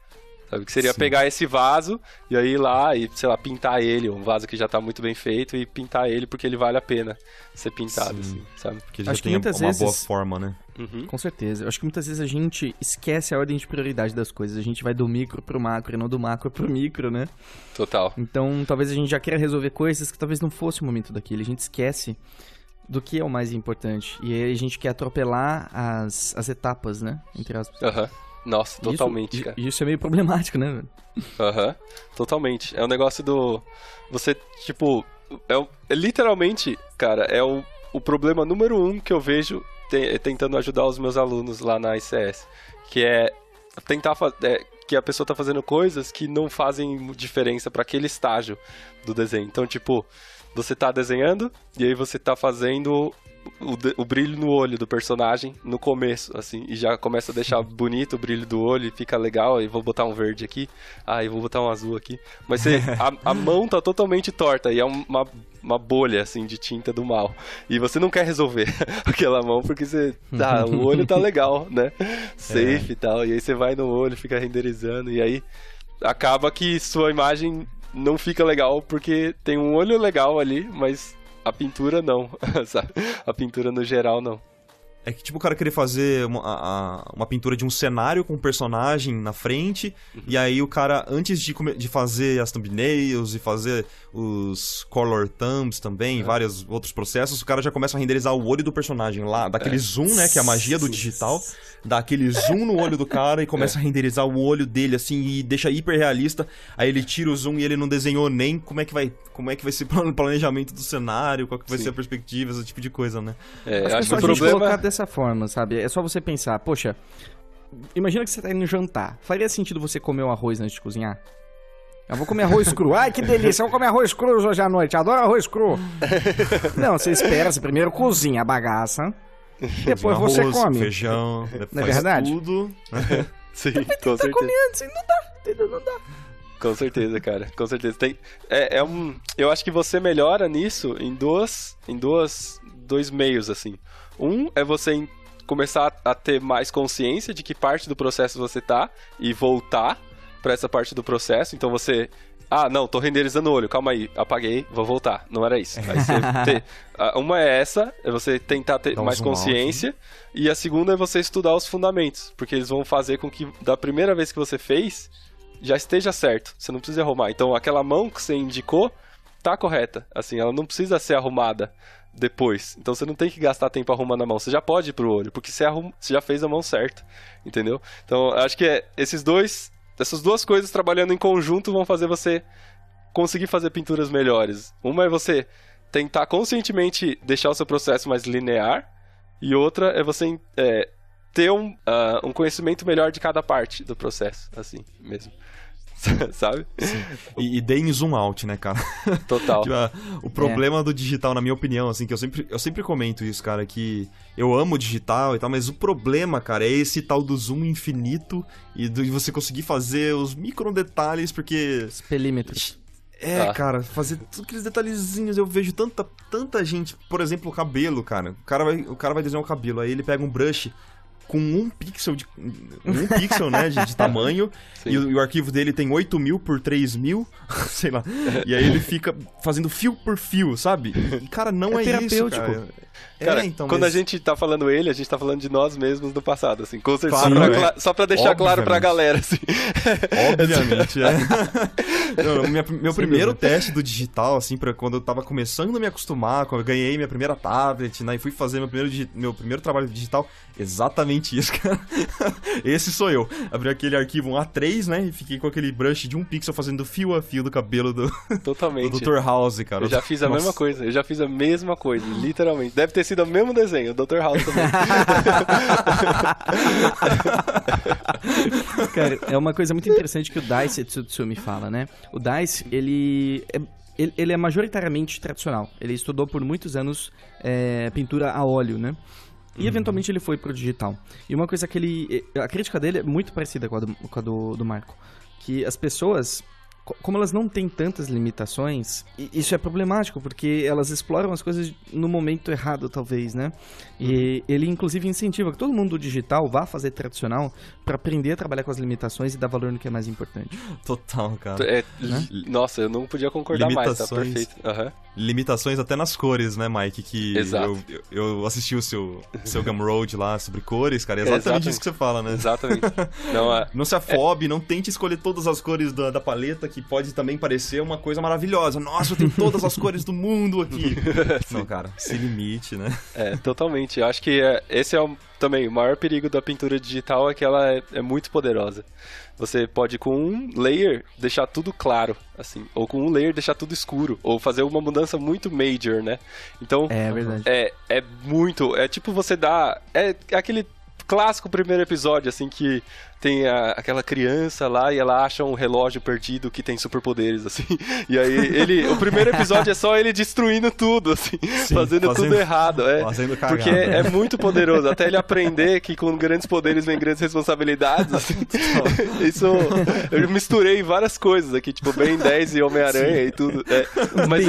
A: sabe? Que seria pegar esse vaso e aí ir lá e, sei lá, pintar ele, um vaso que já tá muito bem feito e pintar ele porque ele vale a pena ser pintado, assim, sabe?
C: Porque ele já tem uma boa forma, né?
B: Com certeza. Eu acho que muitas vezes a gente esquece a ordem de prioridade das coisas. A gente vai do micro pro macro e não do macro pro micro, né?
A: Total.
B: Então, talvez a gente já queira resolver coisas que talvez não fosse o momento daquilo. A gente esquece do que é o mais importante. E aí a gente quer atropelar as etapas, né? Entre aspas.
A: Nossa, totalmente, cara.
B: Isso é meio problemático, né?
A: Totalmente. É um negócio do... Você, tipo... literalmente, cara, é o problema número 1 que eu vejo tentando ajudar os meus alunos lá na ICS. Que é tentar que a pessoa tá fazendo coisas que não fazem diferença para aquele estágio do desenho. Então, tipo, você tá desenhando e aí você tá fazendo o brilho no olho do personagem no começo, assim, e já começa a deixar bonito o brilho do olho e fica legal, e vou botar um verde aqui, e vou botar um azul aqui. Mas a mão tá totalmente torta e é uma bolha, assim, de tinta do mal. E você não quer resolver aquela mão porque o olho tá legal, né? Safe e tal. E aí você vai no olho, fica renderizando, e aí acaba que sua imagem não fica legal porque tem um olho legal ali, mas a pintura não, sabe? A pintura no geral não.
C: É que tipo o cara querer fazer uma pintura de um cenário com um personagem na frente, e aí o cara, antes de fazer as thumbnails e fazer os color thumbs também, vários outros processos, o cara já começa a renderizar o olho do personagem lá, dá aquele zoom, né, que é a magia do digital, dá aquele zoom no olho do cara e começa a renderizar o olho dele, assim, e deixa hiper realista, aí ele tira o zoom e ele não desenhou nem como é que vai ser o planejamento do cenário, qual que vai ser a perspectiva, esse tipo de coisa, né?
B: Acho que o problema... dessa forma, sabe? É só você pensar, poxa, imagina que você tá indo jantar. Faria sentido você comer um arroz antes de cozinhar? Eu vou comer arroz cru. Ai, que delícia, eu vou comer arroz cru hoje à noite. Adoro arroz cru. Não, você espera, você primeiro cozinha a bagaça, depois você come.
C: Feijão,
B: não é verdade?
C: Tudo.
A: Sim, com certeza.
B: Comendo, assim, não dá.
A: Com certeza, cara. Com certeza. Eu acho que você melhora nisso em dois meios, assim. Um é você começar a ter mais consciência de que parte do processo você tá e voltar pra essa parte do processo. Então você... não, tô renderizando o olho, calma aí, apaguei, vou voltar. Não era isso. Aí você uma é você tentar ter mais consciência, e a segunda é você estudar os fundamentos, porque eles vão fazer com que da primeira vez que você fez, já esteja certo, você não precisa arrumar. Então aquela mão que você indicou tá correta, assim, ela não precisa ser arrumada depois. Então você não tem que gastar tempo arrumando a mão, você já pode ir pro olho, porque você já fez a mão certa, entendeu? Então acho que essas duas coisas trabalhando em conjunto vão fazer você conseguir fazer pinturas melhores. Uma é você tentar conscientemente deixar o seu processo mais linear, e outra é você ter um conhecimento melhor de cada parte do processo, assim mesmo. Sabe?
C: E deem zoom out, né, cara?
A: Total.
C: O problema do digital, na minha opinião, assim, que eu sempre comento isso, cara, que eu amo digital e tal, mas o problema, cara, é esse tal do zoom infinito e de você conseguir fazer os micro detalhes, porque...
B: Os pelímetros.
C: Cara, fazer todos aqueles detalhezinhos, eu vejo tanta gente, por exemplo, o cabelo, cara. O cara vai desenhar o cabelo, aí ele pega um brush com 1 pixel, né, de tamanho, e o arquivo dele tem 8.000 por 3.000, sei lá, e aí ele fica fazendo fio por fio, sabe? E, cara, não é isso, cara.
A: Cara,
C: então,
A: quando a gente tá falando a gente tá falando de nós mesmos no passado, assim, com certeza.
C: Claro,
A: só pra deixar claro pra galera, assim.
C: Obviamente, Meu primeiro teste do digital, assim, quando eu tava começando a me acostumar, quando eu ganhei minha primeira tablet, né, e fui fazer meu primeiro trabalho digital, exatamente isso, cara. Esse sou eu. Abri aquele arquivo A3, né, e fiquei com aquele brush de 1 pixel fazendo fio a fio do cabelo do Dr. House, cara.
A: Eu já fiz a mesma coisa, literalmente. Deve ter sido o mesmo desenho, o Dr. House também.
B: Cara, é uma coisa muito interessante que o Daisu Tsutsumi fala, né? O Daisu, ele é majoritariamente tradicional. Ele estudou por muitos anos pintura a óleo, né? E eventualmente ele foi pro digital. E uma coisa que a crítica dele é muito parecida com a do Marco. Que as pessoas como elas não têm tantas limitações, isso é problemático, porque elas exploram as coisas no momento errado, talvez, né? E ele, inclusive, incentiva que todo mundo digital vá fazer tradicional para aprender a trabalhar com as limitações e dar valor no que é mais importante.
C: Total, cara.
B: Né?
A: Nossa, eu não podia concordar mais, tá perfeito.
C: Limitações até nas cores, né, Mike? Que
A: Exato.
C: eu assisti o seu Gumroad lá sobre cores, cara. É exatamente isso que você fala, né?
A: Exatamente.
C: Não se afobe, não tente escolher todas as cores da paleta, que pode também parecer uma coisa maravilhosa. Nossa, eu tenho todas as cores do mundo aqui. Não, cara, se limite, né?
A: Totalmente. Eu acho que esse é também o maior perigo da pintura digital, é que ela é muito poderosa. Você pode, com um layer, deixar tudo claro, assim. Ou com um layer, deixar tudo escuro. Ou fazer uma mudança muito major, né? Então,
B: é verdade.
A: É muito... É tipo você dar... É aquele clássico primeiro episódio, assim, que tem aquela criança lá e ela acha um relógio perdido que tem superpoderes, assim. E aí o primeiro episódio é só ele destruindo tudo, assim. Sim, fazendo tudo errado.
C: Fazendo cagada.
A: Porque é muito poderoso. Até ele aprender que com grandes poderes vem grandes responsabilidades, assim. Isso... Eu misturei várias coisas aqui, tipo Ben 10 e Homem-Aranha e tudo. Mas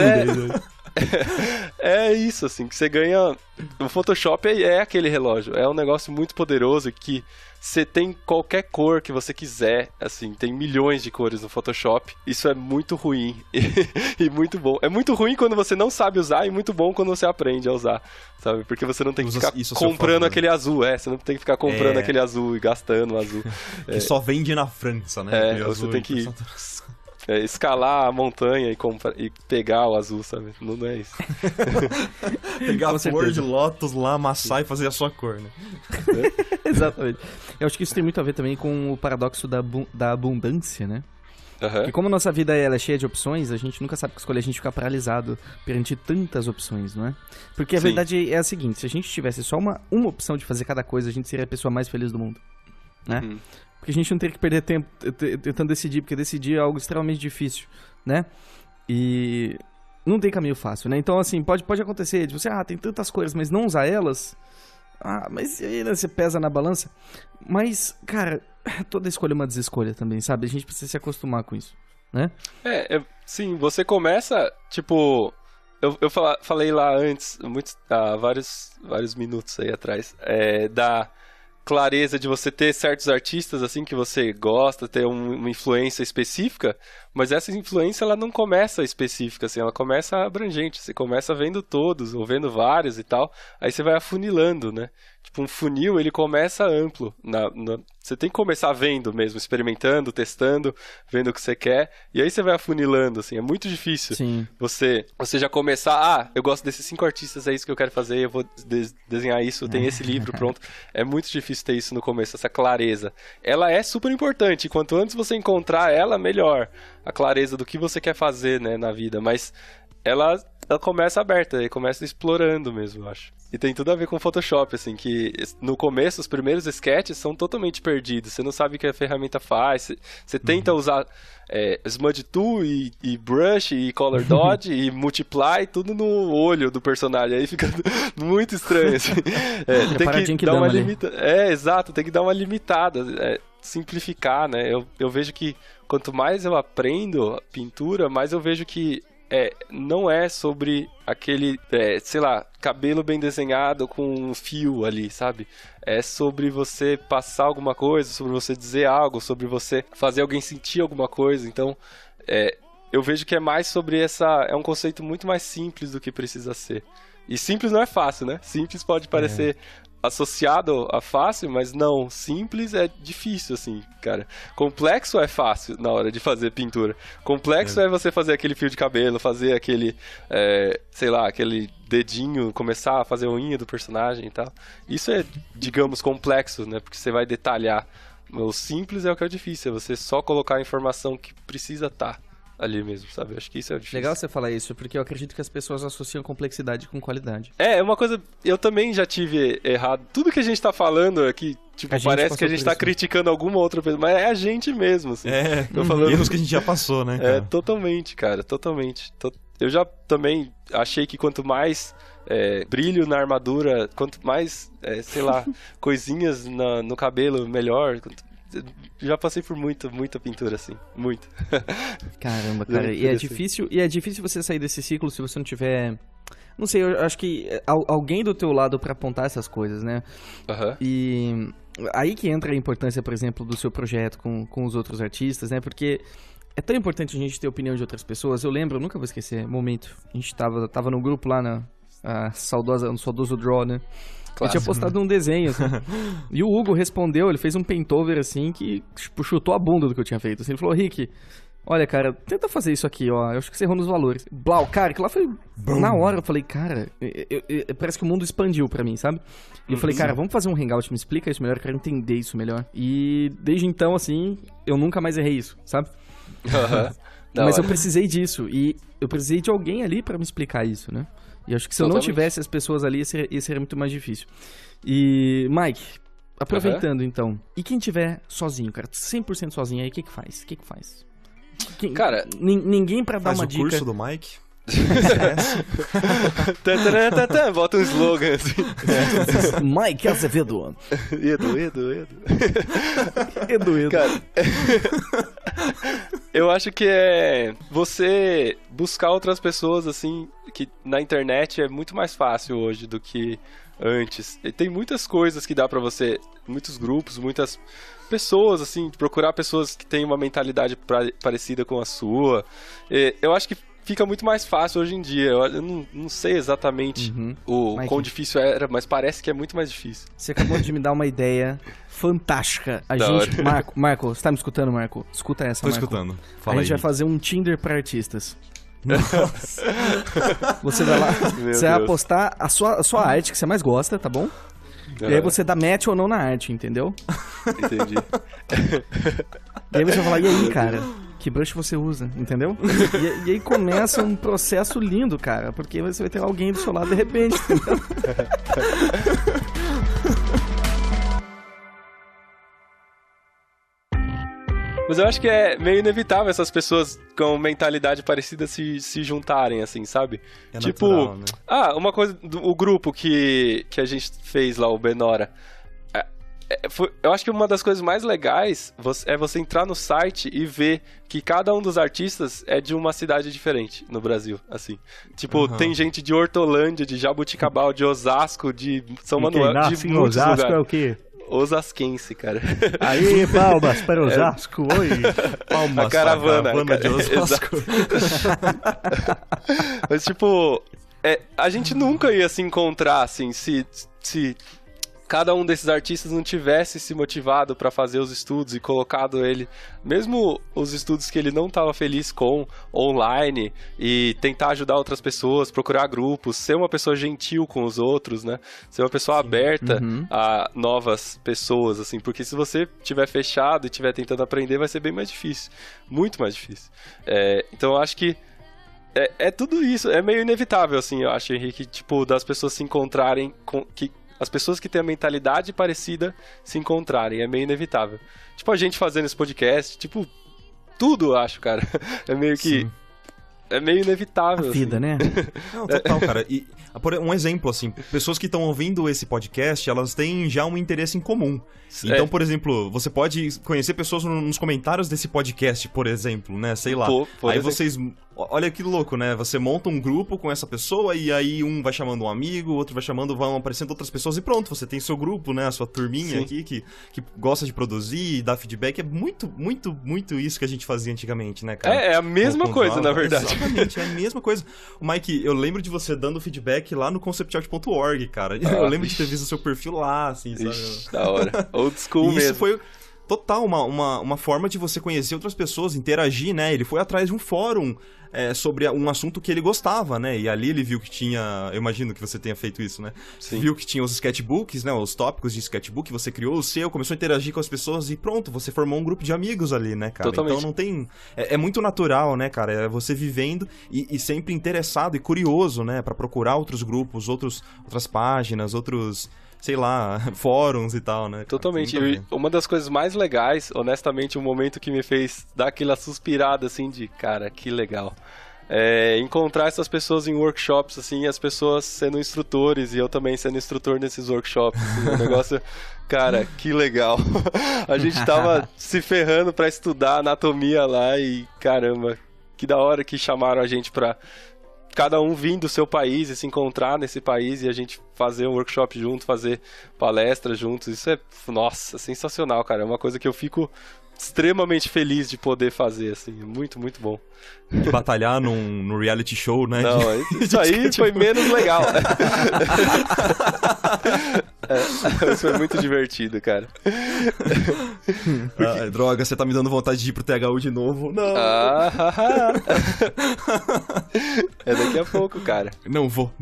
A: é isso, assim, que você ganha... O Photoshop é aquele relógio. É um negócio muito poderoso que você tem qualquer cor que você quiser, assim, tem milhões de cores no Photoshop. Isso é muito ruim e muito bom. É muito ruim quando você não sabe usar e muito bom quando você aprende a usar, sabe? Porque você não tem que ficar comprando aquele azul, você não tem que ficar comprando aquele azul e gastando o azul.
C: Que só vende na França, né?
A: Você tem que... escalar a montanha e pegar o azul, sabe? Não é isso.
C: Pegar a flor de lótus lá, amassar e fazer a sua cor, né?
B: Exatamente. Eu acho que isso tem muito a ver também com o paradoxo da abundância, né? Porque como a nossa vida ela é cheia de opções, a gente nunca sabe o que escolher, a gente fica paralisado perante tantas opções, não é? Porque a verdade é a seguinte, se a gente tivesse só uma opção de fazer cada coisa, a gente seria a pessoa mais feliz do mundo, né? Porque a gente não teria que perder tempo tentando decidir, porque decidir é algo extremamente difícil, né? E não tem caminho fácil, né? Então, assim, pode acontecer de você, tem tantas cores, mas não usar elas, mas aí né, você pesa na balança. Mas, cara, toda escolha é uma desescolha também, sabe? A gente precisa se acostumar com isso, né?
A: Sim, você começa, tipo... Eu falei lá antes, vários minutos aí atrás, da... clareza de você ter certos artistas assim que você gosta, ter uma influência específica, mas essa influência ela não começa específica, assim, ela começa abrangente, você começa vendo todos, ou vendo vários e tal, aí você vai afunilando, né? Tipo, um funil, ele começa amplo, você tem que começar vendo mesmo, experimentando, testando, vendo o que você quer, e aí você vai afunilando, assim, é muito difícil.
B: Sim.
A: Você já começar, eu gosto desses 5 artistas, é isso que eu quero fazer, eu vou desenhar isso, tem esse livro, pronto. É muito difícil ter isso no começo, essa clareza. Ela é super importante, quanto antes você encontrar ela, melhor. A clareza do que você quer fazer, né, na vida, mas ela começa aberta, e começa explorando mesmo, eu acho. E tem tudo a ver com Photoshop, assim, que no começo, os primeiros sketches são totalmente perdidos, você não sabe o que a ferramenta faz, você tenta usar Smudge Tool e Brush e Color Dodge e Multiply, tudo no olho do personagem, aí fica muito estranho, assim. Tem que dar uma limitada. Exato, tem que dar uma limitada, simplificar, né? Eu vejo que quanto mais eu aprendo pintura, mais eu vejo que não é sobre aquele, sei lá, cabelo bem desenhado com um fio ali, sabe? É sobre você passar alguma coisa, sobre você dizer algo, sobre você fazer alguém sentir alguma coisa. Então, eu vejo que é mais sobre é um conceito muito mais simples do que precisa ser. E simples não é fácil, né? Simples pode parecer associado a fácil, mas não, simples é difícil, assim, cara. Complexo é fácil na hora de fazer pintura. Complexo é você fazer aquele fio de cabelo, fazer aquele, sei lá, aquele dedinho, começar a fazer a unha do personagem e tal. Isso é, digamos, complexo, né? Porque você vai detalhar. O simples é o que é difícil, é você só colocar a informação que precisa estar ali mesmo, sabe? Eu acho que isso é difícil.
B: Legal você falar isso, porque eu acredito que as pessoas associam complexidade com qualidade.
A: É uma coisa... Eu também já tive errado. Tudo que a gente tá falando aqui, tipo, parece que a gente tá criticando alguma outra pessoa, mas é a gente mesmo, assim.
C: Tô falando... erros que a gente já passou, né, cara?
A: Totalmente, cara, totalmente. Eu já também achei que quanto mais brilho na armadura, quanto mais, sei lá, coisinhas no cabelo, melhor... já passei por muita pintura, assim. Muito.
B: Caramba, cara. E é difícil você sair desse ciclo se você não tiver... Não sei, eu acho que alguém do teu lado pra apontar essas coisas, né? E aí que entra a importância, por exemplo, do seu projeto com os outros artistas, né? Porque é tão importante a gente ter a opinião de outras pessoas. Eu lembro, eu nunca vou esquecer, momento. A gente tava no grupo lá no saudoso Draw, né? Eu tinha postado um desenho, assim. E o Hugo respondeu, ele fez um paintover, assim, que tipo, chutou a bunda do que eu tinha feito. Assim, ele falou, Rick... Olha, cara, tenta fazer isso aqui, ó. Eu acho que você errou nos valores. Blau, cara, que lá foi... Na hora eu falei, cara, parece que o mundo expandiu pra mim, sabe? E eu falei, cara, vamos fazer um hangout, me explica isso melhor, eu quero entender isso melhor. E desde então, assim, eu nunca mais errei isso, sabe? Mas eu precisei disso. E eu precisei de alguém ali pra me explicar isso, né? E eu acho que se eu não tivesse as pessoas ali, ia ser muito mais difícil. E, Mike, aproveitando então. E quem tiver sozinho, cara, 100% sozinho aí, o que faz? O que faz?
A: Cara,
B: ninguém pra dar uma dica.
C: Faz o curso do Mike.
A: Bota um slogan assim.
B: Mike Azevedo. Edu.
A: Cara, eu acho que é você buscar outras pessoas assim, que na internet é muito mais fácil hoje do que antes. E tem muitas coisas que dá pra você, muitos grupos, muitas pessoas, assim, procurar pessoas que têm uma mentalidade parecida com a sua. Eu acho que fica muito mais fácil hoje em dia. Eu não sei exatamente o quão difícil era, mas parece que é muito mais difícil.
B: Você acabou de me dar uma ideia fantástica. Marco, você tá me escutando, Marco? Escuta essa, Marco.
C: Tô escutando. Fala
B: a gente vai fazer um Tinder pra artistas. Nossa. Você vai lá, você vai postar a sua arte que você mais gosta, tá bom? E aí você dá match ou não na arte, entendeu?
A: Entendi.
B: E aí você vai falar, e aí, cara, que brush você usa, entendeu? E aí começa um processo lindo, cara, porque você vai ter alguém do seu lado de repente, entendeu?
A: Mas eu acho que é meio inevitável essas pessoas com mentalidade parecida se juntarem, assim, sabe?
C: É
A: tipo,
C: natural, né?
A: Uma coisa, o grupo que a gente fez lá, o Benora. Eu acho que uma das coisas mais legais é você entrar no site e ver que cada um dos artistas é de uma cidade diferente no Brasil, assim. Tipo, tem gente de Hortolândia, de Jabuticabal, de Osasco, de São Manuel, de muitos
B: Osasco
A: lugares.
B: É o quê?
A: Osasquense, cara.
B: Aí, palmas para Osasco, oi.
A: Palmas a caravana
C: de Osasco.
A: Mas, tipo, a gente nunca ia se encontrar, assim, se cada um desses artistas não tivesse se motivado pra fazer os estudos e colocado ele, mesmo os estudos que ele não estava feliz com, online, e tentar ajudar outras pessoas, procurar grupos, ser uma pessoa gentil com os outros, né? Ser uma pessoa aberta a novas pessoas, assim, porque se você tiver fechado e estiver tentando aprender, vai ser bem mais difícil, muito mais difícil. Então eu acho que é tudo isso, é meio inevitável, assim, eu acho, Henrique, tipo, das pessoas se encontrarem as pessoas que têm a mentalidade parecida se encontrarem, é meio inevitável. Tipo, a gente fazendo esse podcast, tipo, tudo, eu acho, cara. É meio que... Sim. É meio inevitável.
B: A vida,
A: assim.
B: Né?
C: Não, total, cara. E, por um exemplo, assim, pessoas que estão ouvindo esse podcast, elas têm já um interesse em comum. Então, por exemplo, você pode conhecer pessoas nos comentários desse podcast, por exemplo, né? Sei lá. Aí vocês... Olha que louco, né? Você monta um grupo com essa pessoa e aí um vai chamando um amigo, outro vai chamando, vão aparecendo outras pessoas e pronto, você tem seu grupo, né? A sua turminha aqui que gosta de produzir e dar feedback. É muito, muito, muito isso que a gente fazia antigamente, né, cara?
A: É a mesma coisa, na verdade.
C: Exatamente, é a mesma coisa. Mike, eu lembro de você dando feedback lá no conceptart.org, cara. Eu lembro de ter visto o seu perfil lá, assim, sabe?
A: Ixi, da hora. Old school mesmo.
C: Isso foi total uma forma de você conhecer outras pessoas, interagir, né? Ele foi atrás de um fórum sobre um assunto que ele gostava, né? E ali ele viu que tinha... Eu imagino que você tenha feito isso, né?
A: Sim.
C: Viu que tinha os sketchbooks, né? Os tópicos de sketchbook, você criou o seu, começou a interagir com as pessoas e pronto, você formou um grupo de amigos ali, né, cara?
A: Totalmente.
C: Então não tem... É muito natural, né, cara? É você vivendo e sempre interessado e curioso, né? Pra procurar outros grupos, outras páginas, outros... sei lá, fóruns e tal, né?
A: Totalmente. E uma das coisas mais legais, honestamente, um momento que me fez dar aquela suspirada, assim, de, cara, que legal. encontrar essas pessoas em workshops, assim, as pessoas sendo instrutores e eu também sendo instrutor nesses workshops, assim, um negócio, cara, que legal. A gente tava se ferrando pra estudar anatomia lá e, caramba, que da hora que chamaram a gente pra cada um vir do seu país e se encontrar nesse país e a gente fazer um workshop junto, fazer palestras juntos. Isso é, nossa, sensacional, cara. É uma coisa que eu fico extremamente feliz de poder fazer, assim. Muito, muito bom.
C: E batalhar no reality show, né?
A: Não, isso aí foi menos legal. Isso foi muito divertido, cara.
C: Droga, você tá me dando vontade de ir pro THU de novo. Não.
A: É daqui a pouco, cara.
C: Não vou.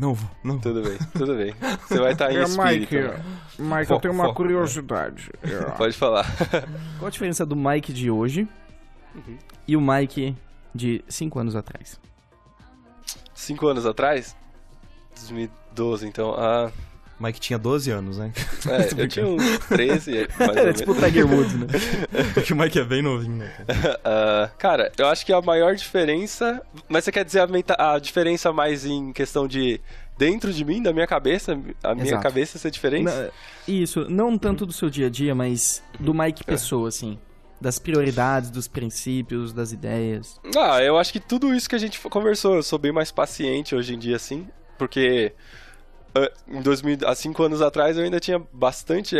A: Tudo bem. Você vai estar em espírito.
B: Mike, eu tenho uma curiosidade.
A: Pode falar.
B: Qual a diferença do Mike de hoje e o Mike de 5 anos atrás?
A: 5 anos atrás? 2012, então.
C: Mike tinha 12 anos, né?
A: Eu tinha uns 13, mais
B: Era tipo o Tiger Woods, né?
C: Porque o Mike é bem novinho, né?
A: Cara, eu acho que a maior diferença... Mas você quer dizer a diferença mais em questão de... Dentro de mim, da minha cabeça? Minha cabeça ser diferente?
B: Isso, não tanto do seu dia a dia, mas do Mike pessoa, assim. Das prioridades, dos princípios, das ideias.
A: Eu acho que tudo isso que a gente conversou, eu sou bem mais paciente hoje em dia, assim. Porque... há 5 anos atrás eu ainda tinha bastante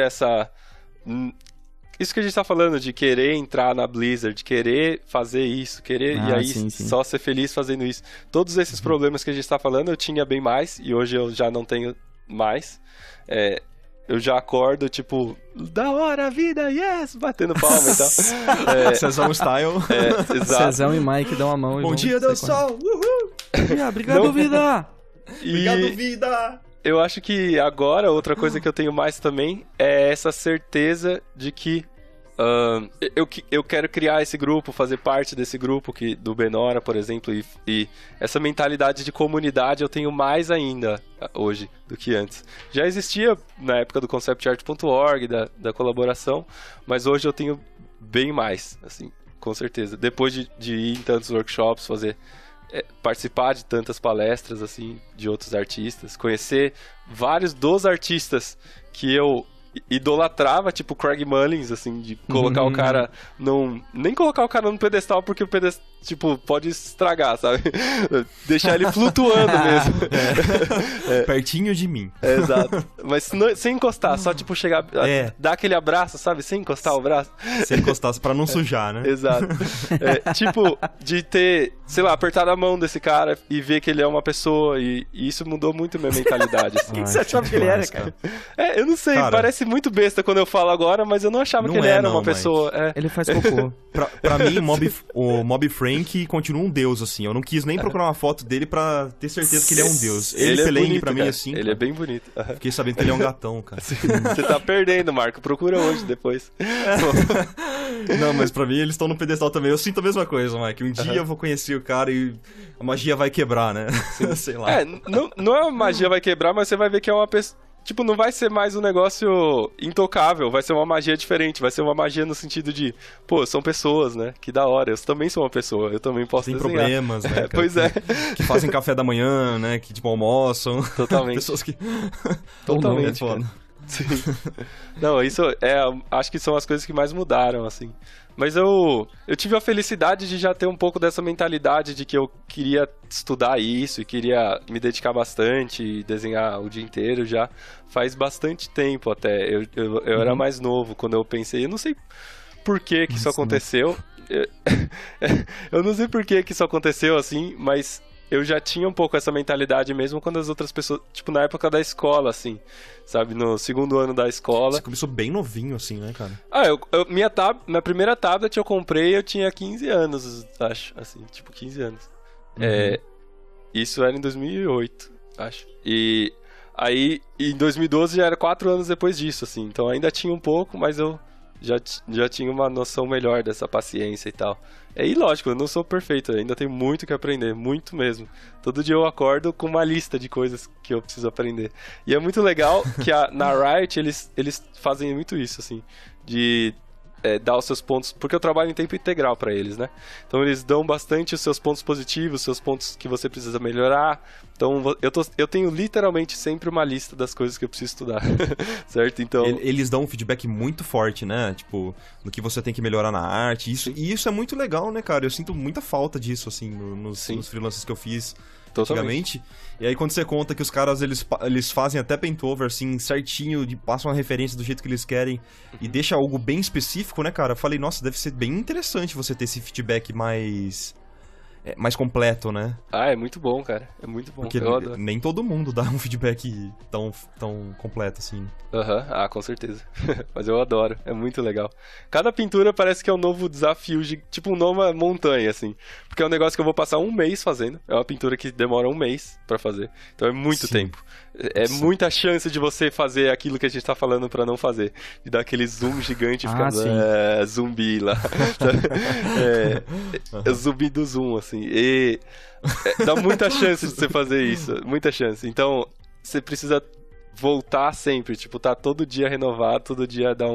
A: isso que a gente tá falando, de querer entrar na Blizzard, de querer fazer isso, sim. Só ser feliz fazendo isso. Todos esses problemas que a gente tá falando eu tinha bem mais, e hoje eu já não tenho mais. Eu já acordo, tipo, da hora a vida, yes! Batendo palma e tal.
C: Cezão style.
A: Exato.
B: Cezão e Mike dão a mão.
C: Bom dia, Deus Sol! Uhul!
B: Obrigado, vida!
C: Obrigado, vida!
A: Eu acho que agora, outra coisa que eu tenho mais também é essa certeza de que eu quero criar esse grupo, fazer parte desse grupo do Benora, por exemplo, e essa mentalidade de comunidade eu tenho mais ainda hoje do que antes. Já existia na época do conceptart.org, da colaboração, mas hoje eu tenho bem mais, assim, com certeza. Depois de ir em tantos workshops, participar de tantas palestras, assim, de outros artistas, conhecer vários dos artistas que eu idolatrava, tipo Craig Mullins, assim, de colocar o cara nem colocar o cara no pedestal, porque o pedestal, tipo, pode estragar, sabe? Deixar ele flutuando mesmo.
C: Pertinho de mim.
A: Exato. Mas sem encostar, só, tipo, chegar, dar aquele abraço, sabe? Sem encostar o braço.
C: Sem encostar, pra não sujar, né?
A: Exato. Tipo, de ter, sei lá, apertado a mão desse cara e ver que ele é uma pessoa, e isso mudou muito minha mentalidade, assim.
B: O que você achava que ele era, cara?
A: Eu não sei, cara, parece muito besta quando eu falo agora, mas eu não achava que ele era uma pessoa.
B: Ele faz cocô.
C: Pra mim, o Mob Frank continua um deus, assim. Eu não quis nem procurar uma foto dele pra ter certeza que ele é um deus.
A: Ele é bonito,
C: pra mim,
A: cara.
C: Assim.
A: Ele
C: cara.
A: é bem bonito.
C: Fiquei sabendo que ele é um gatão, cara.
A: Você tá perdendo, Marco. Procura hoje, depois.
C: Não, mas pra mim, eles estão no pedestal também. Eu sinto a mesma coisa, Mike. Um dia eu vou conhecer o cara e a magia vai quebrar, né? Sei lá.
A: Não é uma magia vai quebrar, mas você vai ver que é uma pessoa... Tipo, não vai ser mais um negócio intocável, vai ser uma magia diferente, vai ser uma magia no sentido de, pô, são pessoas, né? Que da hora, eu também sou uma pessoa, eu também posso
C: desenhar. Tem problemas, né? Cara,
A: pois é.
C: Que fazem café da manhã, né? Que, tipo, almoçam.
A: Totalmente.
C: Pessoas que...
A: Totalmente, cara. Sim. Não, isso acho que são as coisas que mais mudaram, assim. Mas eu tive a felicidade de já ter um pouco dessa mentalidade de que eu queria estudar isso e queria me dedicar bastante e desenhar o dia inteiro já faz bastante tempo até. Eu era mais novo quando eu pensei, eu não sei por que isso aconteceu. Eu não sei por que isso aconteceu assim, mas eu já tinha um pouco essa mentalidade mesmo quando as outras pessoas, tipo, na época da escola, assim, sabe, no 2º ano da escola.
C: Você começou bem novinho, assim, né, cara?
A: Minha primeira tablet eu comprei, eu tinha 15 anos, acho, assim, tipo, 15 anos. Isso era em 2008, acho. E aí, em 2012 já era 4 anos depois disso, assim, então ainda tinha um pouco, mas eu já tinha uma noção melhor dessa paciência e tal. E lógico, eu não sou perfeito, eu ainda tenho muito que aprender, muito mesmo. Todo dia eu acordo com uma lista de coisas que eu preciso aprender. E é muito legal que na Riot eles fazem muito isso, assim, de dar os seus pontos, porque eu trabalho em tempo integral para eles, né? Então eles dão bastante os seus pontos positivos, os seus pontos que você precisa melhorar. Então eu tenho literalmente sempre uma lista das coisas que eu preciso estudar, certo? Então
C: eles dão um feedback muito forte, né? Tipo, no que você tem que melhorar na arte. E isso é muito legal, né, cara? Eu sinto muita falta disso, assim, nos freelances que eu fiz antigamente. E aí quando você conta que os caras, eles fazem até paintover, assim, certinho, passam a referência do jeito que eles querem e deixa algo bem específico, né, cara? Eu falei, nossa, deve ser bem interessante você ter esse feedback mais completo, né?
A: É muito bom, cara. É muito bom.
C: Porque nem todo mundo dá um feedback tão completo, assim.
A: Com certeza. Mas eu adoro. É muito legal. Cada pintura parece que é um novo desafio, tipo uma nova montanha, assim. Porque é um negócio que eu vou passar um mês fazendo. É uma pintura que demora um mês pra fazer. Então é muito tempo. É muita chance de você fazer aquilo que a gente tá falando pra não fazer. De dar aquele zoom gigante e ficar zumbi lá. É zumbi do zoom, assim. E dá muita chance de você fazer isso. Muita chance. Então, você precisa voltar sempre. Tipo, tá todo dia renovado, todo dia dar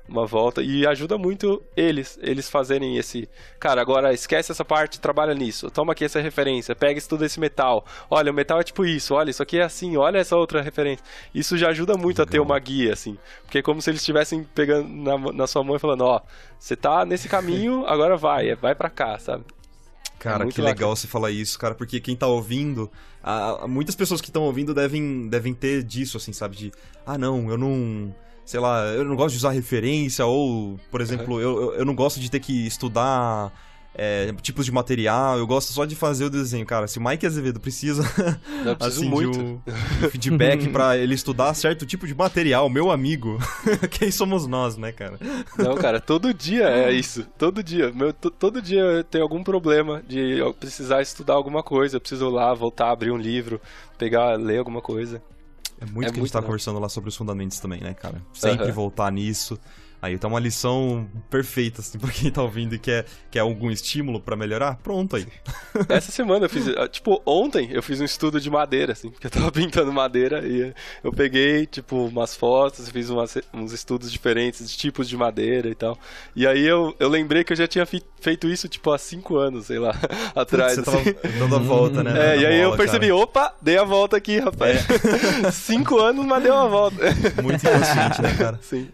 A: uma volta. E ajuda muito eles fazerem esse... Cara, agora esquece essa parte, trabalha nisso. Toma aqui essa referência, pega estuda esse metal. Olha, o metal é tipo isso, olha, isso aqui é assim, olha essa outra referência. Isso já ajuda muito a ter uma guia, assim. Porque é como se eles estivessem pegando na sua mão e falando, ó, você tá nesse caminho, agora vai pra cá, sabe?
C: Cara, que legal você falar isso, cara, porque quem tá ouvindo, muitas pessoas que estão ouvindo devem ter disso, assim, sabe, de, não, eu não, sei lá, eu não gosto de usar referência, ou, por exemplo, eu não gosto de ter que estudar tipos de material, eu gosto só de fazer o desenho, cara. Se o Mike Azevedo precisa assim,
A: muito.
C: de um feedback pra ele estudar certo tipo de material, meu amigo, quem somos nós, né, cara?
A: Não, cara, todo dia é isso, todo dia. Todo dia eu tenho algum problema de eu precisar estudar alguma coisa, eu preciso lá, voltar, abrir um livro, ler alguma coisa.
C: É muito que a gente tá conversando lá sobre os fundamentos também, né, cara? Sempre voltar nisso. Aí tá uma lição perfeita, assim, pra quem tá ouvindo e quer algum estímulo pra melhorar, pronto aí.
A: Essa semana eu fiz, ontem eu fiz um estudo de madeira, assim, porque eu tava pintando madeira e eu peguei, umas fotos, fiz uns estudos diferentes de tipos de madeira e tal. E aí eu lembrei que eu já tinha feito isso, há 5 anos, sei lá, atrás.
C: Você tava dando a volta, né?
A: E aí eu percebi, opa, dei a volta aqui, rapaz. 5 anos, mas deu uma volta.
C: Muito inconsciente, né, cara?
A: Sim.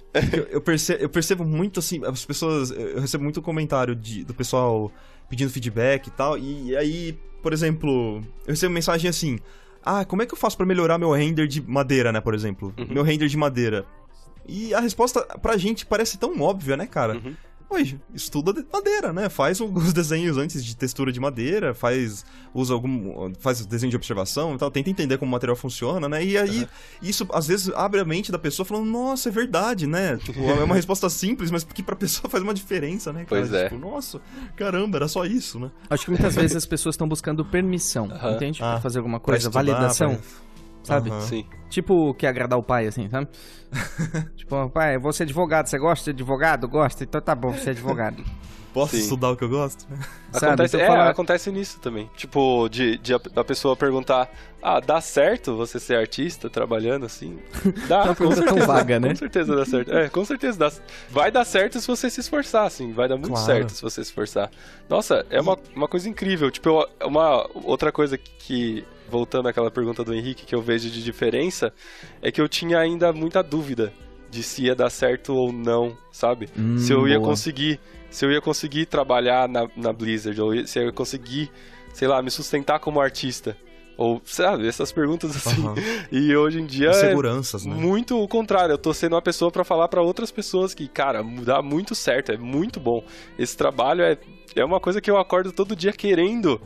C: Eu percebo muito, assim, as pessoas... Eu recebo muito comentário do pessoal pedindo feedback e tal, e aí, por exemplo, eu recebo mensagem assim, como é que eu faço pra melhorar meu render de madeira, né, por exemplo? Meu render de madeira. E a resposta pra gente parece tão óbvia, né, cara? Oi, estuda madeira, né? Faz os desenhos antes de textura de madeira, faz o desenho de observação e tal, tenta entender como o material funciona, né? E aí, isso às vezes abre a mente da pessoa falando, nossa, é verdade, né? É uma resposta simples, mas que pra pessoa faz uma diferença, né, cara?
A: Pois é.
C: Nossa, caramba, era só isso, né?
B: Acho que muitas vezes as pessoas estão buscando permissão, entende? Pra fazer alguma coisa,
C: estudar,
B: validação. Sabe?
A: Sim.
B: Tipo, quer agradar o pai, assim, sabe? Tipo, pai, eu vou ser advogado, você gosta de advogado? Gosta? Então tá bom, você é advogado.
C: Posso estudar o que eu gosto?
A: Acontece nisso também. Tipo, a pessoa perguntar, dá certo você ser artista trabalhando assim? Dá, com certeza.
B: Tão vaga, né?
A: Com certeza dá certo. Com certeza dá. Vai dar certo se você se esforçar, assim. Vai dar muito certo se você se esforçar. Nossa, é uma coisa incrível. Tipo, uma outra coisa que... Voltando àquela pergunta do Henrique, que eu vejo de diferença, é que eu tinha ainda muita dúvida de se ia dar certo ou não, sabe? Se eu ia conseguir trabalhar na Blizzard, ou se eu ia conseguir, sei lá, me sustentar como artista. Ou, sabe, essas perguntas assim. E hoje em dia
C: inseguranças, né?
A: Muito o contrário. Eu tô sendo uma pessoa pra falar pra outras pessoas que, cara, dá muito certo, é muito bom. Esse trabalho é uma coisa que eu acordo todo dia querendo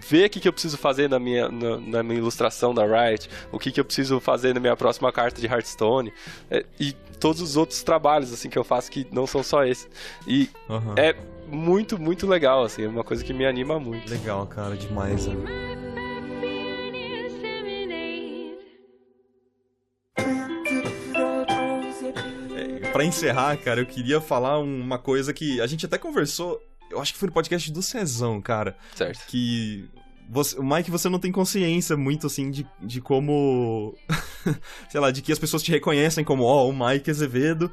A: ver o que eu preciso fazer na minha ilustração da Riot, o que eu preciso fazer na minha próxima carta de Hearthstone, e todos os outros trabalhos assim que eu faço que não são só esse. E é muito, muito legal, assim, é uma coisa que me anima muito.
C: Legal, cara, demais, né? Pra encerrar, cara, eu queria falar uma coisa que a gente até conversou. Eu acho que foi no podcast do Cezão, cara.
A: Certo.
C: Que Mike, você não tem consciência muito, assim, de como... sei lá, de que as pessoas te reconhecem como, o Mike Azevedo.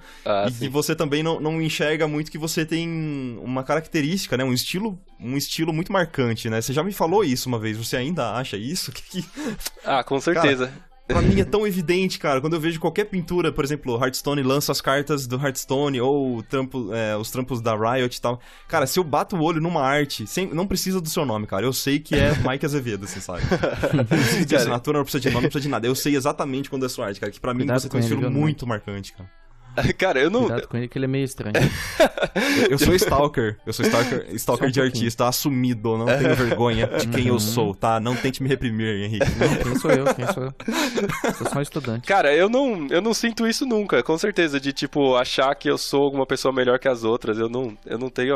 C: E sim. Que você também não enxerga muito que você tem uma característica, né? Um estilo muito marcante, né? Você já me falou isso uma vez. Você ainda acha isso?
A: Com certeza.
C: Cara, pra mim é tão evidente, cara, quando eu vejo qualquer pintura, por exemplo, Hearthstone lança as cartas do Hearthstone ou os trampos da Riot e tal. Cara, se eu bato o olho numa arte, não precisa do seu nome, cara. Eu sei que é Mike Azevedo, você sabe. Não precisa de assinatura, não precisa de nome, não precisa de nada. Eu sei exatamente quando é sua arte, cara. Que pra mim você tem um estilo muito marcante, cara.
A: Cara, eu não...
B: Cuidado com ele que ele é meio estranho.
C: Eu sou stalker. Eu sou stalker de artista, assumido. Não tenho vergonha de quem eu sou, tá? Não tente me reprimir, Henrique.
B: Não, quem sou eu? Sou só um estudante.
A: Cara, eu não sinto isso nunca, com certeza. De, tipo, achar que eu sou alguma pessoa melhor que as outras. Eu não tenho...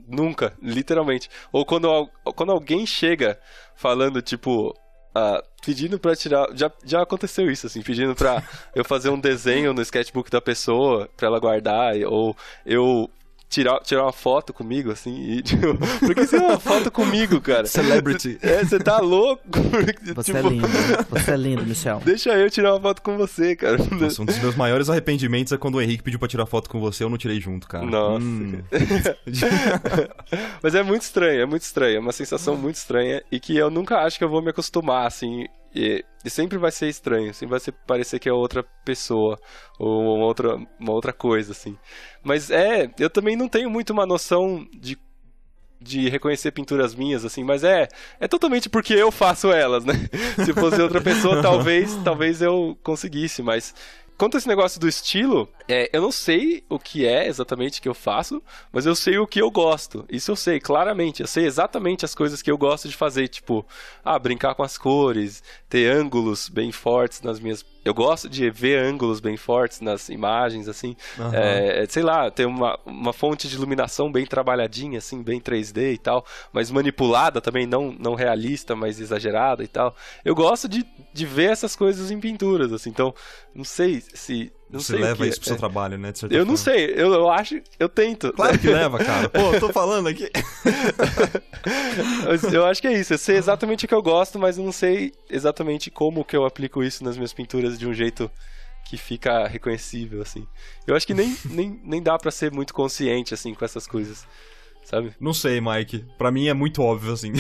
A: Nunca, literalmente. Ou quando alguém chega falando, tipo... pedindo pra tirar... Já aconteceu isso, assim. Pedindo pra eu fazer um desenho no sketchbook da pessoa, pra ela guardar, ou eu tirar uma foto comigo, assim, e, tipo... Por que você uma foto comigo, cara?
C: Celebrity.
A: Você tá louco?
B: Você é lindo. Você é lindo, Michel.
A: Deixa eu tirar uma foto com você, cara.
C: Nossa, um dos meus maiores arrependimentos é quando o Henrique pediu pra tirar foto com você, eu não tirei junto, cara.
A: Nossa. Mas é muito estranho. É uma sensação muito estranha e que eu nunca acho que eu vou me acostumar, assim... E sempre vai ser estranho, sempre vai parecer que é outra pessoa, ou uma outra coisa, assim. Mas eu também não tenho muito uma noção de reconhecer pinturas minhas, assim, mas é totalmente porque eu faço elas, né? Se fosse outra pessoa, talvez eu conseguisse, mas... Quanto a esse negócio do estilo, eu não sei o que é exatamente que eu faço, mas eu sei o que eu gosto. Isso eu sei, claramente. Eu sei exatamente as coisas que eu gosto de fazer, tipo, brincar com as cores, ter ângulos bem fortes nas minhas... Eu gosto de ver ângulos bem fortes nas imagens, assim. Uhum. Sei lá, ter uma fonte de iluminação bem trabalhadinha, assim, bem 3D e tal, mas manipulada também, não realista, mas exagerada e tal. Eu gosto de ver essas coisas em pinturas, assim. Então, não sei se...
C: Você leva isso pro seu trabalho, né?
A: Eu não sei, eu acho, eu tento.
C: Claro que leva, cara. Pô, eu tô falando aqui.
A: Eu acho que é isso, eu sei exatamente o que eu gosto, mas eu não sei exatamente como que eu aplico isso nas minhas pinturas de um jeito que fica reconhecível, assim. Eu acho que nem dá pra ser muito consciente, assim, com essas coisas. Sabe?
C: Não sei, Mike. Pra mim é muito óbvio, assim.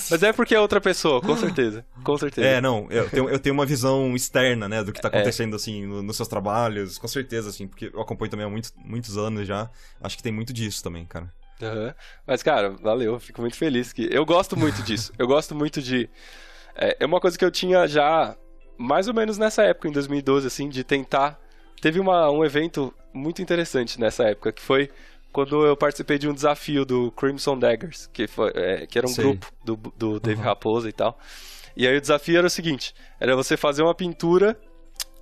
A: Mas é porque é outra pessoa, com certeza. Com certeza.
C: Eu tenho uma visão externa, né, do que tá acontecendo, assim, nos seus trabalhos. Com certeza, assim, porque eu acompanho também há muitos anos já. Acho que tem muito disso também, cara.
A: Uhum. Mas, cara, valeu. Fico muito feliz que... Eu gosto muito disso. Eu gosto muito de... É uma coisa que eu tinha já, mais ou menos nessa época, em 2012, assim, de tentar... Teve um evento muito interessante nessa época, que foi... Quando eu participei de um desafio do Crimson Daggers, que era um grupo do Dave Raposa e tal. E aí o desafio era o seguinte, era você fazer uma pintura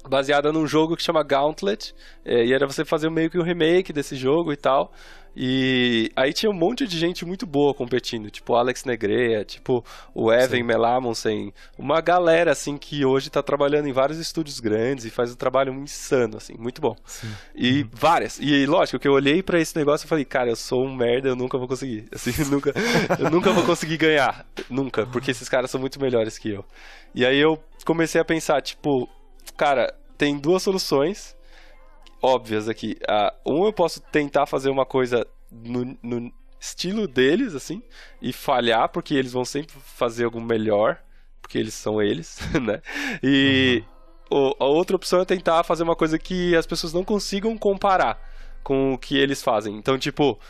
A: baseada num jogo que chama Gauntlet, e era você fazer meio que um remake desse jogo e tal. E aí tinha um monte de gente muito boa competindo, tipo o Alex Negrea, tipo o Evan Melamonsen, uma galera assim que hoje tá trabalhando em vários estúdios grandes e faz um trabalho insano, assim, muito bom. Sim. E várias, e lógico que eu olhei pra esse negócio e falei, cara, eu sou um merda, eu nunca vou conseguir, assim, eu nunca vou conseguir ganhar, nunca, porque esses caras são muito melhores que eu. E aí eu comecei a pensar, tipo, cara, tem duas soluções óbvias aqui. Eu posso tentar fazer uma coisa no estilo deles, assim, e falhar, porque eles vão sempre fazer algo melhor, porque eles são eles, né? E a outra opção é tentar fazer uma coisa que as pessoas não consigam comparar com o que eles fazem. Então, tipo,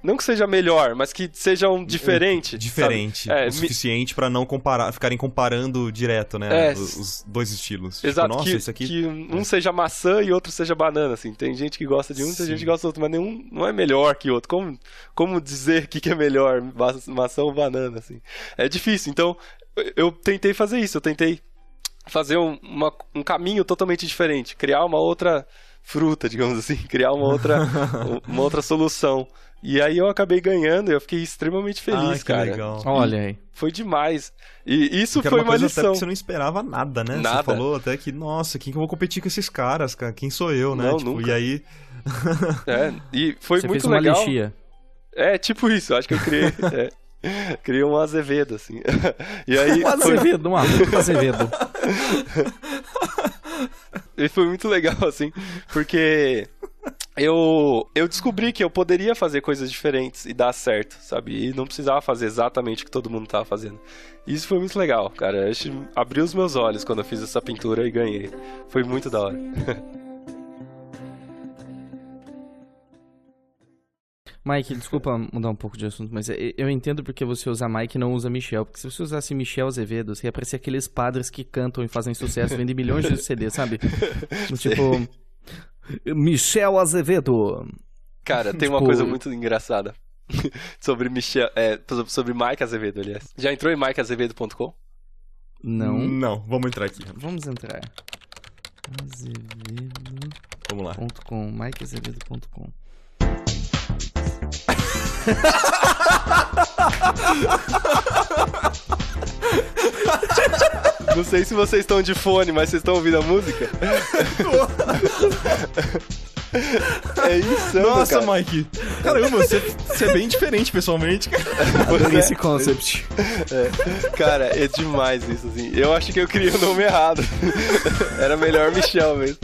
A: não que seja melhor, mas que seja diferente.
C: Diferente. O suficiente pra não ficarem comparando direto, né? Os dois estilos.
A: Exato.
C: Tipo, nossa, isso aqui...
A: que um seja maçã e outro seja banana, assim. Tem gente que gosta de um, tem gente que gosta do outro, mas nenhum não é melhor que o outro. Como dizer o que é melhor, maçã ou banana, assim? É difícil. Então, eu tentei fazer isso. Eu tentei fazer um caminho totalmente diferente. Criar uma outra fruta, digamos assim. Criar uma outra solução. E aí eu acabei ganhando e eu fiquei extremamente feliz, cara.
C: Legal.
B: Olha aí.
A: Foi demais. E isso foi uma
C: coisa
A: lição.
C: Até que você não esperava nada, né?
A: Nada.
C: Você falou até que, nossa, quem que eu vou competir com esses caras, cara? Quem sou eu, né?
A: Não,
C: tipo,
A: nunca.
C: E aí...
A: E foi
B: você
A: muito
B: fez uma
A: legal.
B: lixia.
A: Tipo isso, acho que eu criei. Criei um Azevedo, assim. E aí,
B: um Azevedo, um Azevedo.
A: E foi muito legal, assim, porque eu descobri que eu poderia fazer coisas diferentes e dar certo, sabe? E não precisava fazer exatamente o que todo mundo tava fazendo. E isso foi muito legal, cara. Abriu os meus olhos quando eu fiz essa pintura e ganhei. Foi muito da hora.
B: Mike, desculpa mudar um pouco de assunto, mas eu entendo porque você usa Mike e não usa Michel. Porque se você usasse Michel Azevedo, você ia parecer aqueles padres que cantam e fazem sucesso, vendem milhões de CDs, sabe? Tipo, Michel Azevedo.
A: Cara, tem uma coisa muito engraçada sobre Michel, sobre Mike Azevedo, aliás. Já entrou em mikeazevedo.com?
B: Não.
C: Não, vamos entrar aqui.
B: Vamos entrar. Azevedo.
C: Vamos lá.
B: mikeazevedo.com.
A: Não sei se vocês estão de fone, mas vocês estão ouvindo a música? É isso,
C: nossa,
A: cara.
C: Mike. Caramba, você é bem diferente pessoalmente, cara.
B: Adorei esse concept.
A: Cara, é demais isso, assim. Eu acho que eu criei o nome errado. Era melhor Michel mesmo.